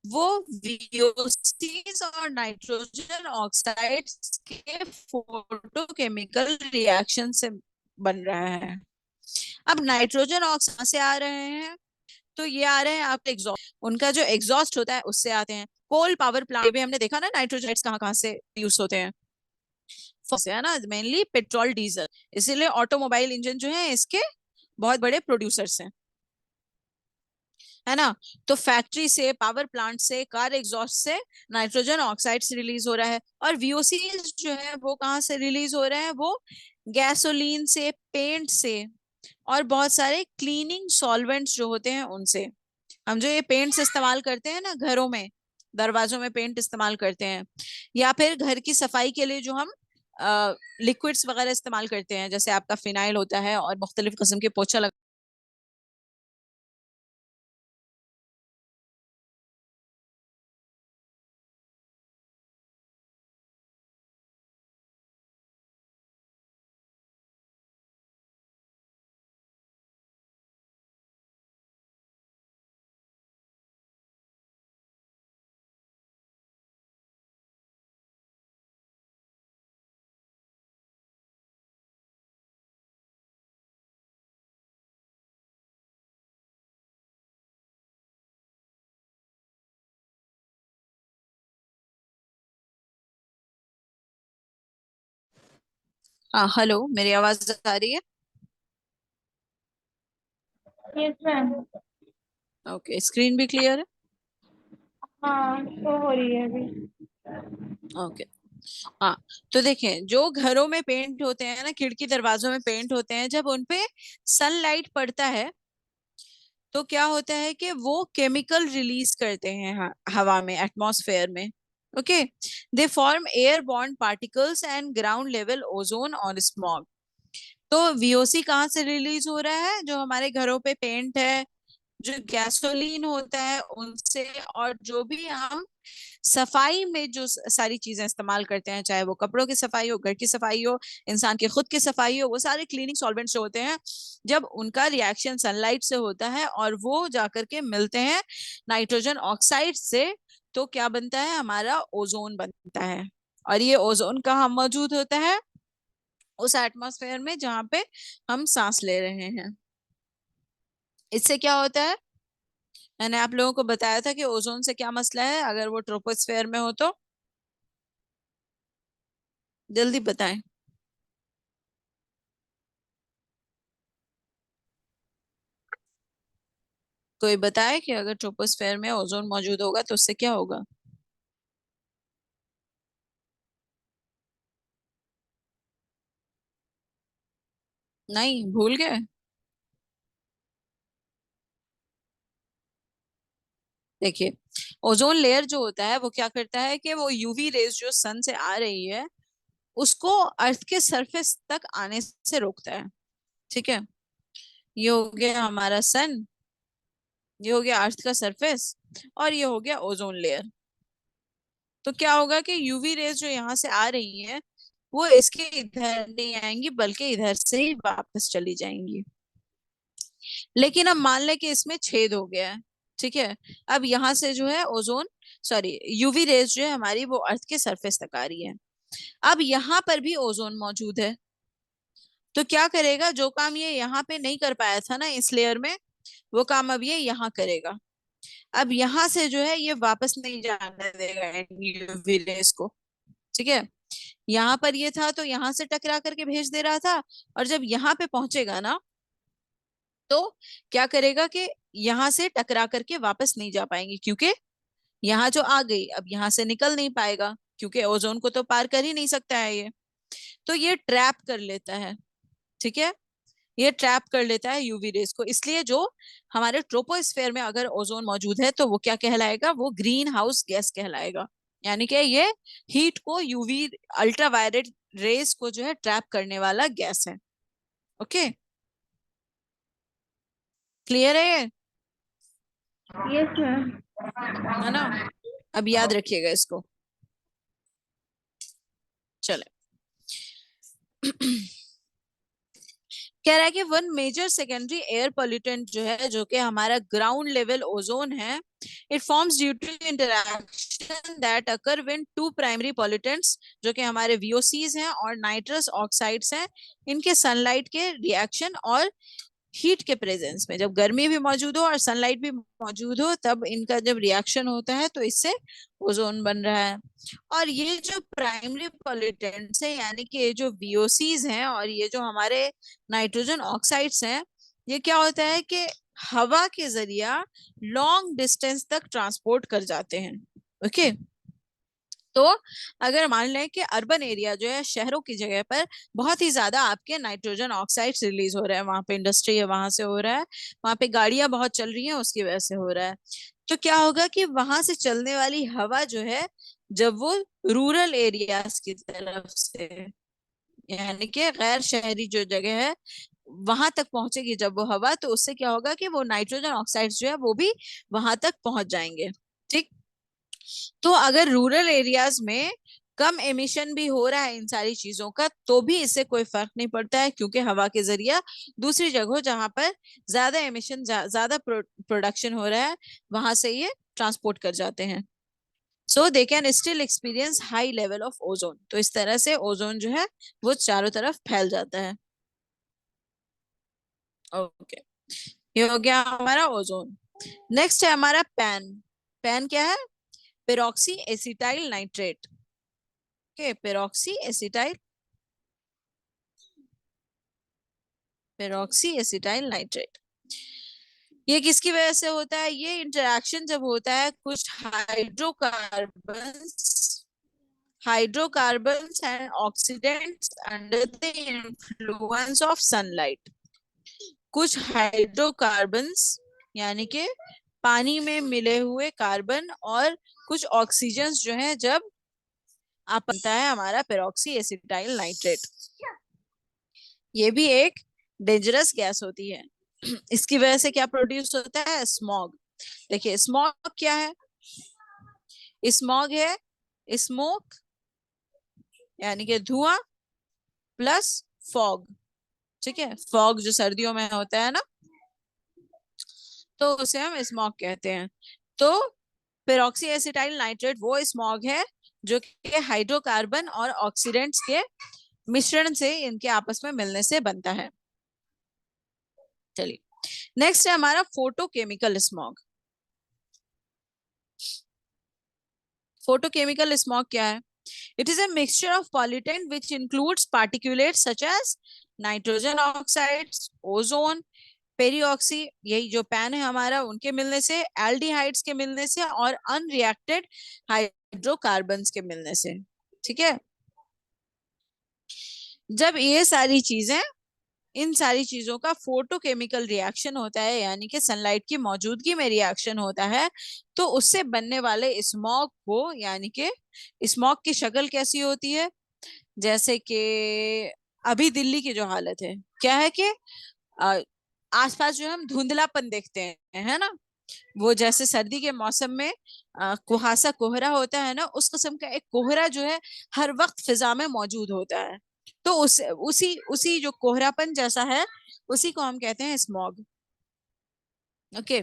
वो वीओसीज और नाइट्रोजन ऑक्साइड्स के फोटोकेमिकल रिएक्शन से बन रहा है। अब नाइट्रोजन ऑक्साइड से आ रहे हैं, तो ये आ रहे हैं आप एग्जॉस्ट, उनका जो एग्जॉस्ट होता है उससे आते हैं। कोल पावर प्लांट भी हमने देखा ना, नाइट्रोजन कहाँ कहाँ से यूज होते हैं, से है ना, मेनली पेट्रोल डीजल। इसीलिए ऑटोमोबाइल इंजन जो है इसके बहुत बड़े प्रोड्यूसर्स हैं, है ना। तो फैक्ट्री से, पावर प्लांट से, कार एग्जॉस्ट से नाइट्रोजन ऑक्साइड्स रिलीज हो रहा है। और वीओसी जो है वो कहाँ से रिलीज हो रहे हैं? वो गैसोलीन से, पेंट से, और बहुत सारे क्लीनिंग सॉल्वेंट्स जो होते हैं उनसे। हम जो ये पेंट्स इस्तेमाल करते हैं ना घरों में, दरवाजों में पेंट इस्तेमाल करते हैं, या फिर घर की सफाई के लिए जो हम लिक्विड्स वगैरह इस्तेमाल करते हैं, जैसे आपका फिनाइल होता है और मुख्तलिफ किस्म के पोछा। हाँ, हेलो, मेरी आवाज आ रही है? Yes ma'am. ओके, स्क्रीन भी क्लियर है? हाँ, शो हो रही है अभी। ओके। हाँ, तो देखें, जो घरों में पेंट होते हैं ना, खिड़की दरवाजों में पेंट होते हैं, जब उनपे सनलाइट पड़ता है तो क्या होता है कि वो केमिकल रिलीज करते हैं हवा में, एटमॉस्फेयर में। Okay, they form air bond particles and ground level ozone और स्मॉग। तो वीओसी कहाँ से रिलीज हो रहा है? जो हमारे घरों पे पेंट है, जो गैसोलीन होता है उनसे, और जो भी हम सफाई में जो सारी चीजें इस्तेमाल करते हैं, चाहे वो कपड़ों की सफाई हो, घर की सफाई हो, इंसान की खुद की सफाई हो, वो सारे क्लीनिंग सॉल्वेंट्स जो होते हैं, जब उनका रिएक्शन सनलाइट से होता है और वो जाकर के मिलते हैं नाइट्रोजन ऑक्साइड से, तो क्या बनता है? हमारा ओजोन बनता है। और ये ओजोन कहाँ मौजूद होता है? उस एटमॉस्फेयर में जहाँ पे हम सांस ले रहे हैं। इससे क्या होता है? मैंने आप लोगों को बताया था कि ओजोन से क्या मसला है अगर वो ट्रोपोस्फेयर में हो तो। जल्दी बताएं। कोई बताए कि अगर ट्रोपोस्फेयर में ओजोन मौजूद होगा तो उससे क्या होगा? नहीं, भूल गए? देखिए, ओजोन लेयर जो होता है वो क्या करता है कि वो यूवी रेज जो सन से आ रही है उसको अर्थ के सरफेस तक आने से रोकता है। ठीक है, ये हो गया हमारा सन, ये हो गया अर्थ का सरफेस, और ये हो गया ओजोन लेयर। तो क्या होगा कि यूवी रेज जो यहाँ से आ रही है वो इसके इधर नहीं आएंगी, बल्कि इधर से ही वापस चली जाएंगी। लेकिन अब मान लें कि इसमें छेद हो गया है, ठीक है। अब यहाँ से जो है ओजोन, सॉरी, यूवी रेज जो है हमारी वो अर्थ के सरफेस तक आ रही है। अब यहाँ पर भी ओजोन मौजूद है, तो क्या करेगा, जो काम ये यहाँ पे नहीं कर पाया था ना इस लेयर में, वो काम अब ये यहाँ करेगा। अब यहाँ से जो है ये वापस नहीं जाने देगा यूवी रेस को। ठीक है, यहाँ पर ये था तो यहाँ से टकरा करके भेज दे रहा था, और जब यहाँ पे पहुंचेगा ना तो क्या करेगा कि यहाँ से टकरा करके वापस नहीं जा पाएंगे, क्योंकि यहाँ जो आ गई अब यहाँ से निकल नहीं पाएगा, क्योंकि ओजोन को तो पार कर ही नहीं सकता है ये, तो ये ट्रैप कर लेता है। ठीक है, ये ट्रैप कर लेता है यूवी रेस को, इसलिए जो हमारे ट्रोपोस्फेयर में अगर ओजोन मौजूद है तो वो क्या कहलाएगा, वो ग्रीन हाउस गैस कहलाएगा। यानी कि ये हीट को, यूवी अल्ट्रावायलेट रेस को जो है ट्रैप करने वाला गैस है। ओके, क्लियर है ये? Yes ma'am. है ना, अब याद रखिएगा इसको। चले कह रहा है कि one major secondary air pollutant जो है, जो कि हमारा ग्राउंड लेवल ओजोन है, it forms due to interaction that occur when two primary pollutants, जो कि हमारे वीओसीज हैं और नाइट्रस ऑक्साइड्स हैं, इनके सनलाइट के रिएक्शन और हीट के प्रेजेंस में, जब गर्मी भी मौजूद हो और सनलाइट भी मौजूद हो, तब इनका जब रिएक्शन होता है तो इससे ओजोन बन रहा है। और ये जो प्राइमरी पॉल्यूटेंट्स है, यानी कि ये जो वीओसीज हैं और ये जो हमारे नाइट्रोजन ऑक्साइड्स हैं, ये क्या होता है कि हवा के जरिया लॉन्ग डिस्टेंस तक ट्रांसपोर्ट कर जाते हैं। ओके, तो अगर मान लें कि अर्बन एरिया जो है, शहरों की जगह पर बहुत ही ज्यादा आपके नाइट्रोजन ऑक्साइड्स रिलीज हो रहे हैं, वहां पे इंडस्ट्री है वहां से हो रहा है, वहां पे गाड़ियां बहुत चल रही हैं उसकी वजह से हो रहा है, तो क्या होगा कि वहां से चलने वाली हवा जो है, जब वो रूरल एरियाज की तरफ से, यानी कि गैर शहरी जो जगह है, वहां तक पहुंचेगी जब वो हवा, तो उससे क्या होगा कि वो नाइट्रोजन ऑक्साइड्स जो है वो भी वहां तक पहुंच जाएंगे। ठीक, तो अगर रूरल एरियाज में कम एमिशन भी हो रहा है इन सारी चीजों का, तो भी इससे कोई फर्क नहीं पड़ता है, क्योंकि हवा के जरिया दूसरी जगह जहां पर ज्यादा एमिशन, ज्यादा प्रोडक्शन हो रहा है, वहां से ये ट्रांसपोर्ट कर जाते हैं। So they can still experience high level of ozone. तो इस तरह से ओजोन जो है वो चारों तरफ फैल जाता है। ओके, ये हो गया हमारा ओजोन। नेक्स्ट है हमारा पैन। पैन क्या है, peroxy acetyl nitrate. Okay, peroxy acetyl, peroxy acetyl nitrate, ये किसकी वजह से होता है, ये इंटरेक्शन जब होता है कुछ hydrocarbons and oxidants under the influence of sunlight. कुछ हाइड्रोकार्बन्स यानी कि पानी में मिले हुए कार्बन, और कुछ ऑक्सीजन्स जो है, जब आप बनता है हमारा पेरोक्सी एसिटाइल नाइट्रेट, ये भी एक डेंजरस गैस होती है। इसकी वजह से क्या प्रोड्यूस होता है, स्मॉग। देखिए स्मॉग क्या है, स्मॉग है स्मोक, यानी कि धुआं, प्लस फॉग। ठीक है, फॉग जो सर्दियों में होता है ना, तो उसे हम स्मॉग कहते हैं। तो पेरोक्सी एसिटाइल नाइट्रेट वो स्मॉग है जो कि हाइड्रोकार्बन और ऑक्सीडेंट्स के मिश्रण से, इनके आपस में मिलने से बनता है। चलिए, नेक्स्ट है हमारा फोटोकेमिकल स्मॉग। फोटोकेमिकल स्मॉग क्या है, it is a mixture of pollutant which includes particulate such as nitrogen oxides, ozone, peroxy, यही जो पैन है हमारा, उनके मिलने से, एल्डिहाइड्स के मिलने से, और अनरिएक्टेड हाइड्रोकार्बन्स के मिलने से। ठीक है, जब ये सारी चीजें, इन सारी चीजों का फोटोकेमिकल रिएक्शन होता है, यानी कि सनलाइट की मौजूदगी में रिएक्शन होता है, तो उससे बनने वाले स्मॉग को, यानी कि स्मॉग की शक्ल कैसी होती है, जैसे कि अभी दिल्ली की जो हालत है, क्या है कि आसपास जो हम धुंधलापन देखते हैं, है ना, वो जैसे सर्दी के मौसम में कुहासा कोहरा होता है ना, उस किस्म का एक कोहरा जो है हर वक्त फिजा में मौजूद होता है, तो उसी उसी जो कोहरापन जैसा है, उसी को हम कहते हैं स्मॉग। ओके,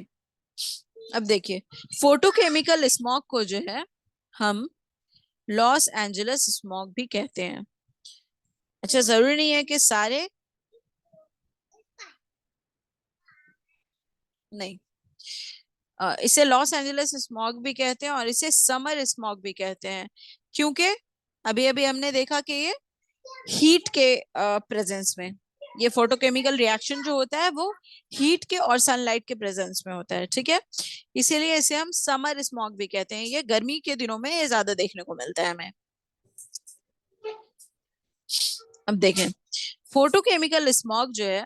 अब देखिए, फोटोकेमिकल स्मॉग को जो है हम लॉस एंजलिस स्मॉग भी कहते हैं। अच्छा, जरूरी नहीं है कि सारे, नहीं, इसे लॉस एंजलिस स्मॉग भी कहते हैं और इसे समर स्मॉग भी कहते हैं, क्योंकि अभी अभी हमने देखा कि ये हीट के प्रेजेंस में, ये फोटोकेमिकल रिएक्शन जो होता है वो हीट के और सनलाइट के प्रेजेंस में होता है, ठीक है। इसीलिए इसे हम समर स्मॉग भी कहते हैं। ये गर्मी के दिनों में ये ज्यादा देखने को मिलता है हमें। अब देखें, फोटोकेमिकल स्मॉग जो है,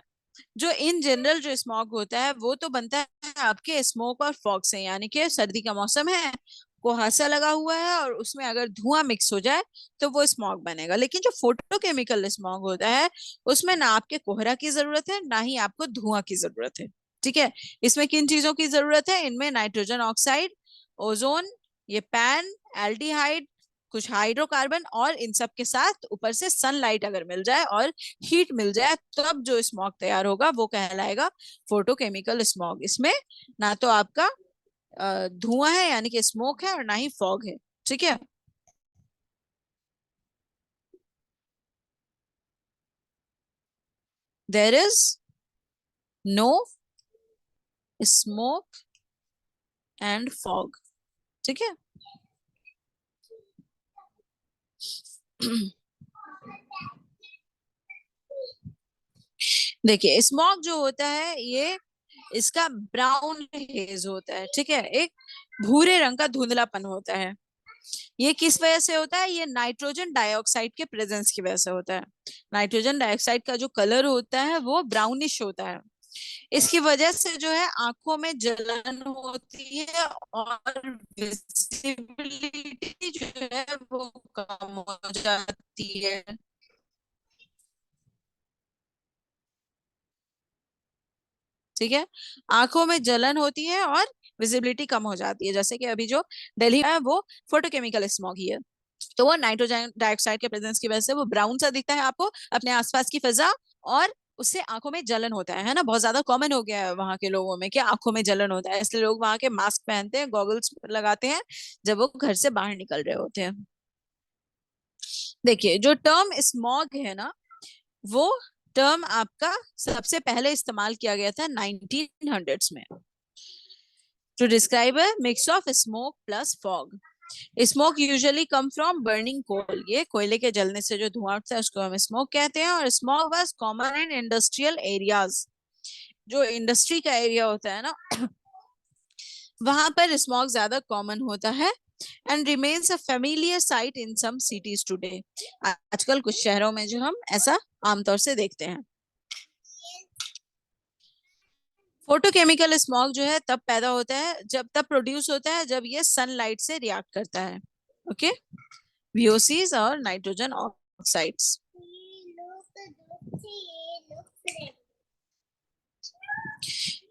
जो इन जनरल जो स्मॉग होता है वो तो बनता है आपके स्मोक और फॉग से, यानी कि सर्दी का मौसम है, कुहासा लगा हुआ है और उसमें अगर धुआं मिक्स हो जाए तो वो स्मॉग बनेगा। लेकिन जो फोटोकेमिकल स्मॉग होता है उसमें ना आपके कोहरा की जरूरत है ना ही आपको धुआं की जरूरत है, ठीक है। इसमें किन चीजों की जरूरत है? इनमें नाइट्रोजन ऑक्साइड, ओजोन, ये पैन, एल्डिहाइड, कुछ हाइड्रोकार्बन, और इन सब के साथ ऊपर से सनलाइट अगर मिल जाए और हीट मिल जाए तब जो स्मॉग तैयार होगा वो कहलाएगा फोटोकेमिकल स्मॉग। इसमें ना तो आपका धुआं है यानी कि स्मोक है और ना ही फॉग है, ठीक है। There is no smoke and fog, ठीक है। देखिए, स्मॉग जो होता है ये, इसका ब्राउन हेज होता है, ठीक है, एक भूरे रंग का धुंधलापन होता है। ये किस वजह से होता है? ये नाइट्रोजन डाइऑक्साइड के प्रेजेंस की वजह से होता है। नाइट्रोजन डाइऑक्साइड का जो कलर होता है वो ब्राउनिश होता है। इसकी वजह से जो है आंखों में जलन होती है और विजिबिलिटी जो है वो कम हो जाती है। ठीक है, आंखों में जलन होती है और विजिबिलिटी कम हो जाती है, जैसे कि अभी जो दिल्ली है वो फोटोकेमिकल स्मॉग ही है। तो वो नाइट्रोजन डाइऑक्साइड के प्रेजेंस की वजह से वो ब्राउन सा दिखता है आपको अपने आसपास की फिजा, और उससे आंखों में जलन होता है ना, बहुत ज्यादा कॉमन हो गया है वहां के लोगों में कि आंखों में जलन होता है, इसलिए लोग वहां के मास्क पहनते हैं, गॉगल्स लगाते हैं जब वो घर से बाहर निकल रहे होते हैं। देखिए, जो टर्म स्मॉग है ना, वो टर्म आपका सबसे पहले इस्तेमाल किया गया था 1900s में, to describe a mix of smoke plus fog. Smoke usually come from burning coal, ये कोयले के जलने से जो धुआं उठता है उसको हम स्मोक कहते हैं। और smoke was common in industrial areas, जो इंडस्ट्री का एरिया होता है ना वहां पर स्मोक ज्यादा कॉमन होता है। And remains a familiar sight in some cities today, आजकल कुछ शहरों में जो हम ऐसा आमतौर से देखते हैं। फोटोकेमिकल स्मॉग जो है तब पैदा होता है, जब तब प्रोड्यूस होता है जब ये सनलाइट से रिएक्ट करता है, ओके, VOCs और nitrogen oxides.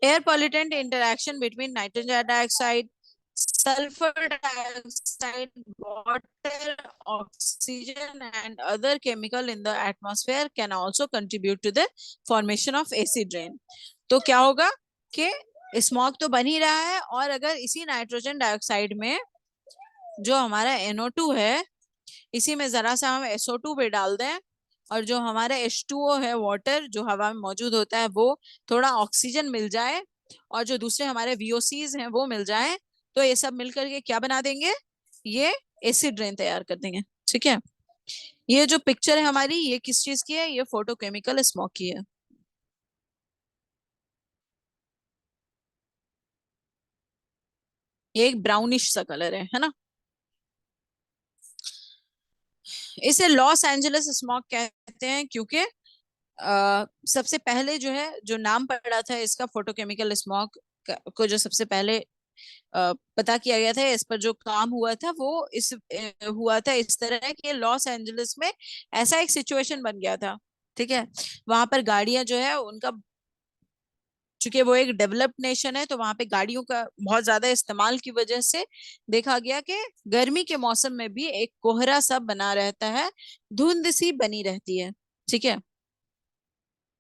Air pollutant interaction between nitrogen dioxide, sulfur dioxide, water, oxygen, and other chemical in the atmosphere can also contribute to the formation of acid rain. तो क्या होगा कि smog तो बन ही रहा है, और अगर इसी नाइट्रोजन डाइऑक्साइड में जो हमारा NO2 है, इसी में जरा सा हम SO2 भी डाल दें, और जो हमारा H2O है वाटर जो हवा में मौजूद होता है वो थोड़ा ऑक्सीजन मिल जाए, और जो दूसरे हमारे VOCs हैं वो मिल जाए, तो ये सब मिलकर के क्या बना देंगे? ये एसिड रेन तैयार कर देंगे, ठीक है। ये जो पिक्चर है हमारी, ये किस चीज की है? ये फोटोकेमिकल स्मॉग की है। ये एक ब्राउनिश सा कलर है ना। इसे लॉस एंजलिस स्मॉग कहते हैं क्योंकि सबसे पहले जो है, जो नाम पड़ा था इसका फोटोकेमिकल स्मॉग को, जो सबसे पहले पता किया गया था, इस पर जो काम हुआ था वो हुआ था इस तरह कि लॉस एंजलिस में ऐसा एक सिचुएशन बन गया था, ठीक है। वहां पर गाड़ियां जो है उनका, चूंकि वो एक डेवलप्ड नेशन है तो वहां पे गाड़ियों का बहुत ज्यादा इस्तेमाल की वजह से देखा गया कि गर्मी के मौसम में भी एक कोहरा सा बना रहता है, धुंध सी बनी रहती है, ठीक है।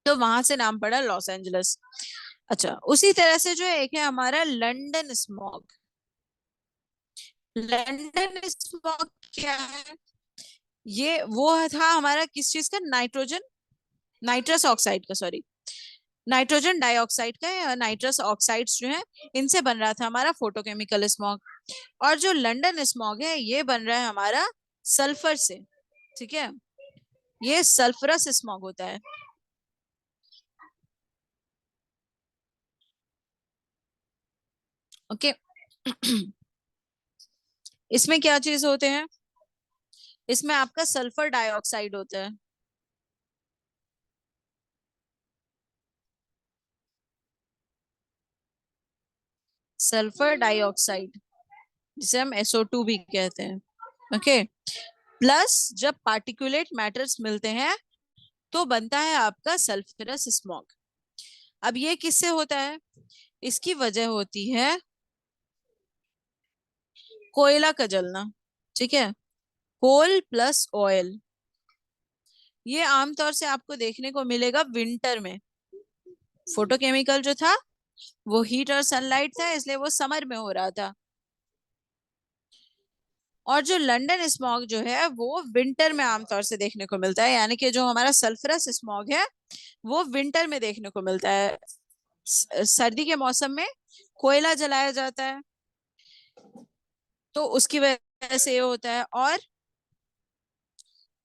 तो वहां से नाम पड़ा लॉस एंजलस। अच्छा, उसी तरह से जो है एक है हमारा लंदन स्मॉग। लंदन स्मॉग क्या है? ये वो था हमारा किस चीज का, नाइट्रोजन, नाइट्रस ऑक्साइड का, सॉरी, नाइट्रोजन डाइऑक्साइड का या नाइट्रस ऑक्साइड्स जो है, इनसे बन रहा था हमारा फोटोकेमिकल स्मॉग। और जो लंदन स्मॉग है ये बन रहा है हमारा सल्फर से। ठीक है, ये सल्फरस स्मॉग होता है। ओके। इसमें क्या चीज होते हैं? इसमें आपका सल्फर डाइऑक्साइड होता है। सल्फर डाइऑक्साइड, जिसे हम SO2 भी कहते हैं। ओके। प्लस जब पार्टिकुलेट मैटर्स मिलते हैं तो बनता है आपका सल्फरस स्मॉग। अब ये किससे होता है? इसकी वजह होती है कोयला का जलना। ठीक है, कोल प्लस ऑयल। ये आमतौर से आपको देखने को मिलेगा विंटर में। फोटोकेमिकल जो था वो हीट और सनलाइट था, इसलिए वो समर में हो रहा था। और जो लंदन स्मॉग जो है वो विंटर में आमतौर से देखने को मिलता है, यानी कि जो हमारा सल्फरस स्मॉग है वो विंटर में देखने को मिलता है। सर्दी के मौसम में कोयला जलाया जाता है तो उसकी वजह से ये होता है। और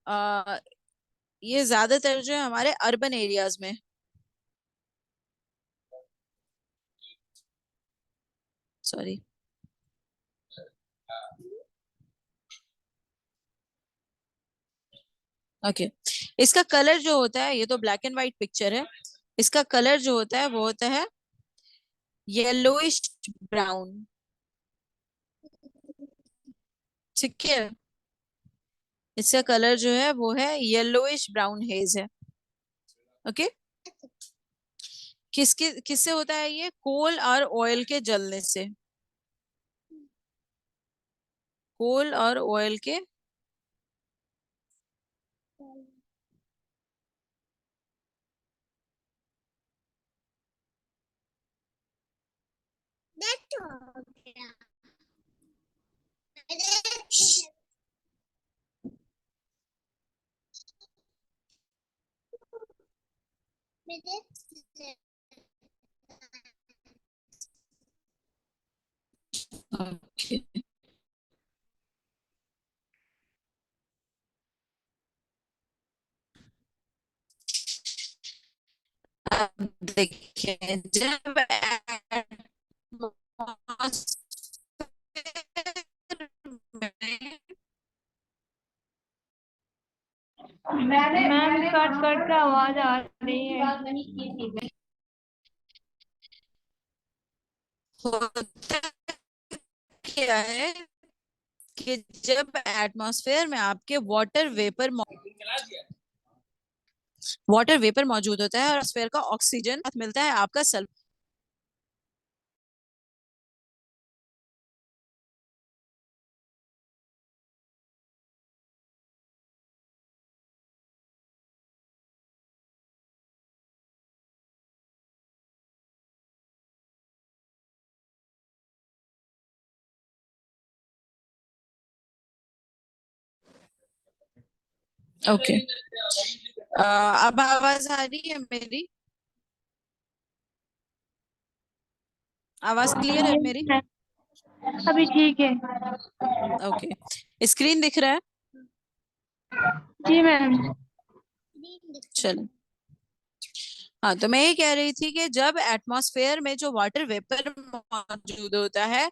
आ, ये ज्यादातर जो है हमारे अर्बन एरियाज में। सॉरी। ओके। इसका कलर जो होता है, ये तो ब्लैक एंड व्हाइट पिक्चर है, इसका कलर जो होता है वो होता है येलोइश ब्राउन। ठीक है, इसका कलर जो है वो है येलोइश ब्राउन हेज है। ओके। किसके किससे होता है ये? कोल और ऑयल के जलने से। कोल और ऑयल के ओके। अब देखिए, जब मैम कट कट के आवाज आ रही है। होता क्या है कि जब एटमॉस्फेयर में आपके वाटर वेपर मौजूद होता है और एटमॉस्फेयर का ऑक्सीजन मिलता है आपका सल्फर। ओके। अब आवाज आ रही है मेरी? आवाज क्लियर है मेरी? अभी ठीक है। ओके। स्क्रीन दिख रहा है? जी मैम। चलो। हाँ, तो मैं ये कह रही थी कि जब एटमॉस्फेयर में जो वाटर वेपर मौजूद होता है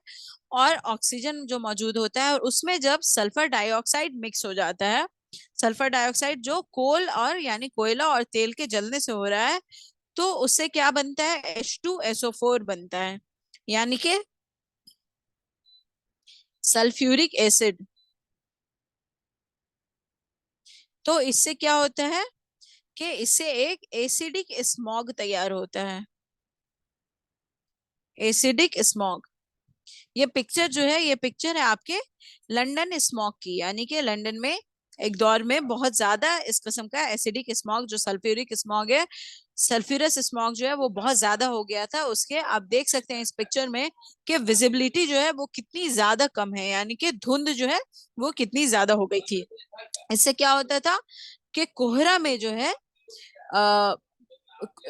और ऑक्सीजन जो मौजूद होता है और उसमें जब सल्फर डाइऑक्साइड मिक्स हो जाता है, सल्फर डाइऑक्साइड जो कोल और यानी कोयला और तेल के जलने से हो रहा है, तो उससे क्या बनता है? H2SO4 बनता है, यानी कि सल्फ्यूरिक एसिड। तो इससे क्या होता है कि इससे एक एसिडिक स्मॉग तैयार होता है। Acidic smog. ये पिक्चर जो है, ये पिक्चर है आपके लंदन स्मॉग की, यानी कि लंदन में एक दौर में बहुत ज्यादा इस किस्म का एसिडिक स्मॉग जो सल्फ्यूरिक स्मॉग है, सल्फ्यूरस स्मॉग जो है वो बहुत ज्यादा हो गया था। उसके आप देख सकते हैं इस पिक्चर में कि विजिबिलिटी जो है वो कितनी ज्यादा कम है, यानी कि धुंध जो है वो कितनी ज्यादा हो गई थी। इससे क्या होता था कि कोहरा में जो है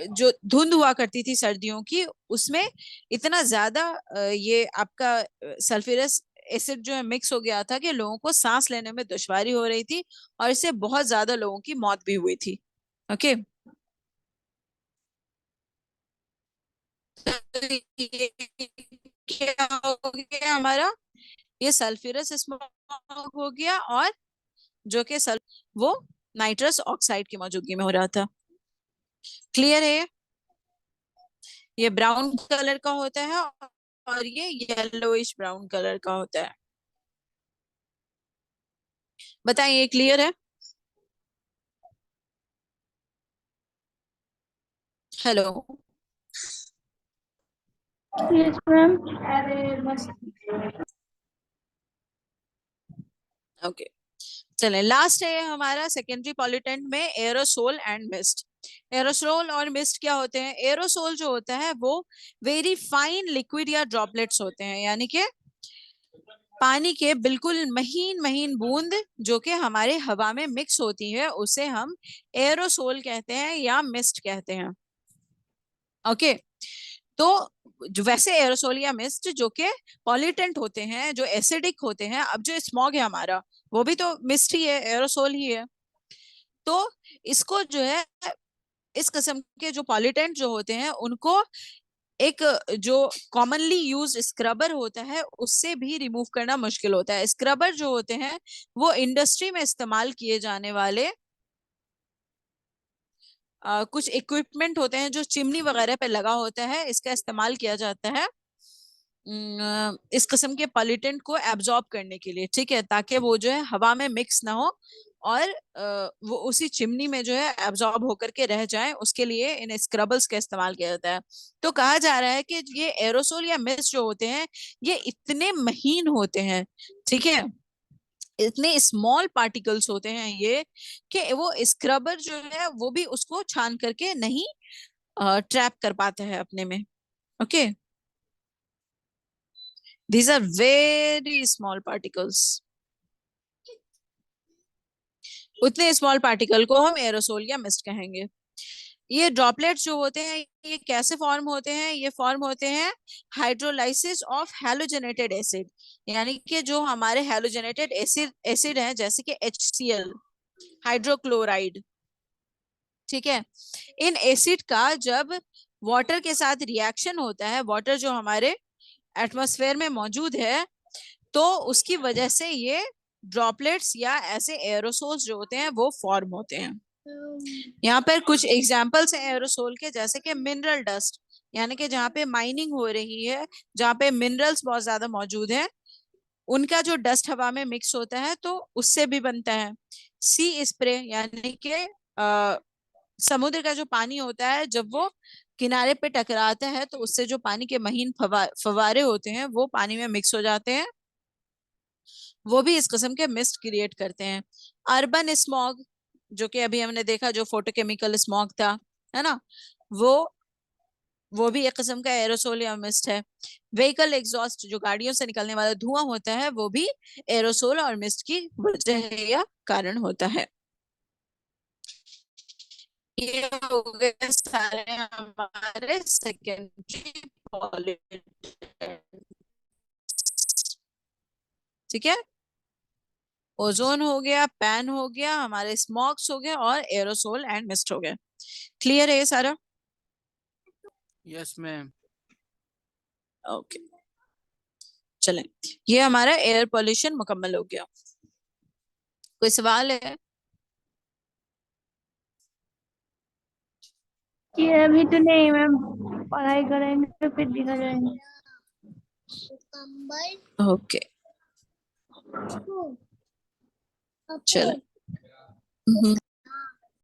जो धुंध हुआ करती थी सर्दियों की, उसमें इतना ज्यादा ये आपका सल्फ्यूरस एसिड जो है मिक्स हो गया था कि लोगों को सांस लेने में दुश्वारी हो रही थी, और इससे बहुत ज्यादा लोगों की मौत भी हुई थी। ओके, ये क्या हो गया हमारा, ये सल्फ्यूरस स्मॉग हो गया, और जो कि वो नाइट्रस ऑक्साइड की मौजूदगी में हो रहा था। क्लियर है? ये ब्राउन कलर का होता है और ये येलोइश ब्राउन कलर का होता है। बताइए, ये क्लियर है? हेलो? Yes ma'am. ओके, चलें, लास्ट है हमारा सेकेंडरी पॉल्यूटेंट में एरोसोल एंड मिस्ट। एरोसोल और मिस्ट क्या होते हैं? एरोसोल जो होता है वो वेरी फाइन लिक्विड या ड्रॉपलेट्स होते हैं, यानी कि पानी के बिल्कुल महीन महीन बूंद जो कि हमारे हवा में मिक्स होती है, उसे हम एरोसोल कहते हैं या मिस्ट कहते हैं। ओके, तो वैसे एरोसोल या मिस्ट जो कि पॉल्यूटेंट होते हैं, जो एसिडिक होते हैं, अब जो स्मॉग है हमारा वो भी तो मिस्ट ही है, एरोसोल ही है। तो इसको जो है, इस किस्म के जो पॉल्यूटेंट जो होते हैं उनको एक जो कॉमनली यूज स्क्रबर होता है उससे भी रिमूव करना मुश्किल होता है। स्क्रबर जो होते हैं वो इंडस्ट्री में इस्तेमाल किए जाने वाले कुछ इक्विपमेंट होते हैं जो चिमनी वगैरह पे लगा होता है, इसका इस्तेमाल किया जाता है इस किस्म के पॉल्यूटेंट को एब्जॉर्ब करने के लिए, ठीक है, ताकि वो जो है हवा में मिक्स ना हो और वो उसी चिमनी में जो है एब्जॉर्ब होकर के रह जाए, उसके लिए इन स्क्रबल्स का इस्तेमाल किया जाता है। तो कहा जा रहा है कि ये एरोसोल या मिस्ट जो होते हैं ये इतने महीन होते हैं, ठीक है, इतने स्मॉल पार्टिकल्स होते हैं ये, कि वो स्क्रबर जो है वो भी उसको छान करके नहीं ट्रैप कर पाता है अपने में। Okay, these are very small particles। उतने स्मॉल पार्टिकल को हम एरोसोल या मिस्ट कहेंगे। ये ड्रॉपलेट्स जो होते हैं ये कैसे फॉर्म होते हैं? ये फॉर्म होते हैं हाइड्रोलाइसिस ऑफ हैलोजेनेटेड एसिड, यानी कि जो हमारे हैलोजेनेटेड एसिड एसिड हैं जैसे कि HCl, हाइड्रोक्लोराइड, ठीक है, इन एसिड का जब वाटर के साथ रिएक्शन होता है, वाटर जो हमारे एटमॉस्फेयर में मौजूद है, तो उसकी वजह से ये ड्रॉपलेट्स या ऐसे एरोसोल्स जो होते हैं वो फॉर्म होते हैं। यहाँ पर कुछ एग्जांपल्स हैं एरोसोल के, जैसे कि मिनरल डस्ट, यानी कि जहाँ पे माइनिंग हो रही है, जहाँ पे मिनरल्स बहुत ज्यादा मौजूद हैं, उनका जो डस्ट हवा में मिक्स होता है तो उससे भी बनता है। सी स्प्रे, यानी कि समुद्र का जो पानी होता है जब वो किनारे पे टकराता है तो उससे जो पानी के महीन फवारे होते हैं वो पानी में मिक्स हो जाते हैं, वो भी इस किस्म के मिस्ट क्रिएट करते हैं। अर्बन स्मॉग, जो कि अभी हमने देखा जो फोटोकेमिकल स्मॉग था, है ना, वो वो भी एक किस्म का एरोसोल या मिस्ट है। व्हीकल एग्जॉस्ट, जो गाड़ियों से निकलने वाला धुआं होता है, वो भी एरोसोल और मिस्ट की वजह या कारण होता है। ये हो गए सारे हमारे सेकेंडरी पॉल्यूटेंट, ठीक है, ओजोन हो गया, पैन हो गया, हमारे स्मॉग्स हो गए, और एरोसोल एंड मिस्ट हो गए। क्लियर है ये सारा? Yes ma'am. ओके, चलें, ये हमारा एयर पोल्यूशन मुकम्मल हो गया। कोई सवाल है? ये अभी तो नहीं मैम, पढ़ाई करेंगे तो फिर दिखा जाएंगे। ओके, चलें।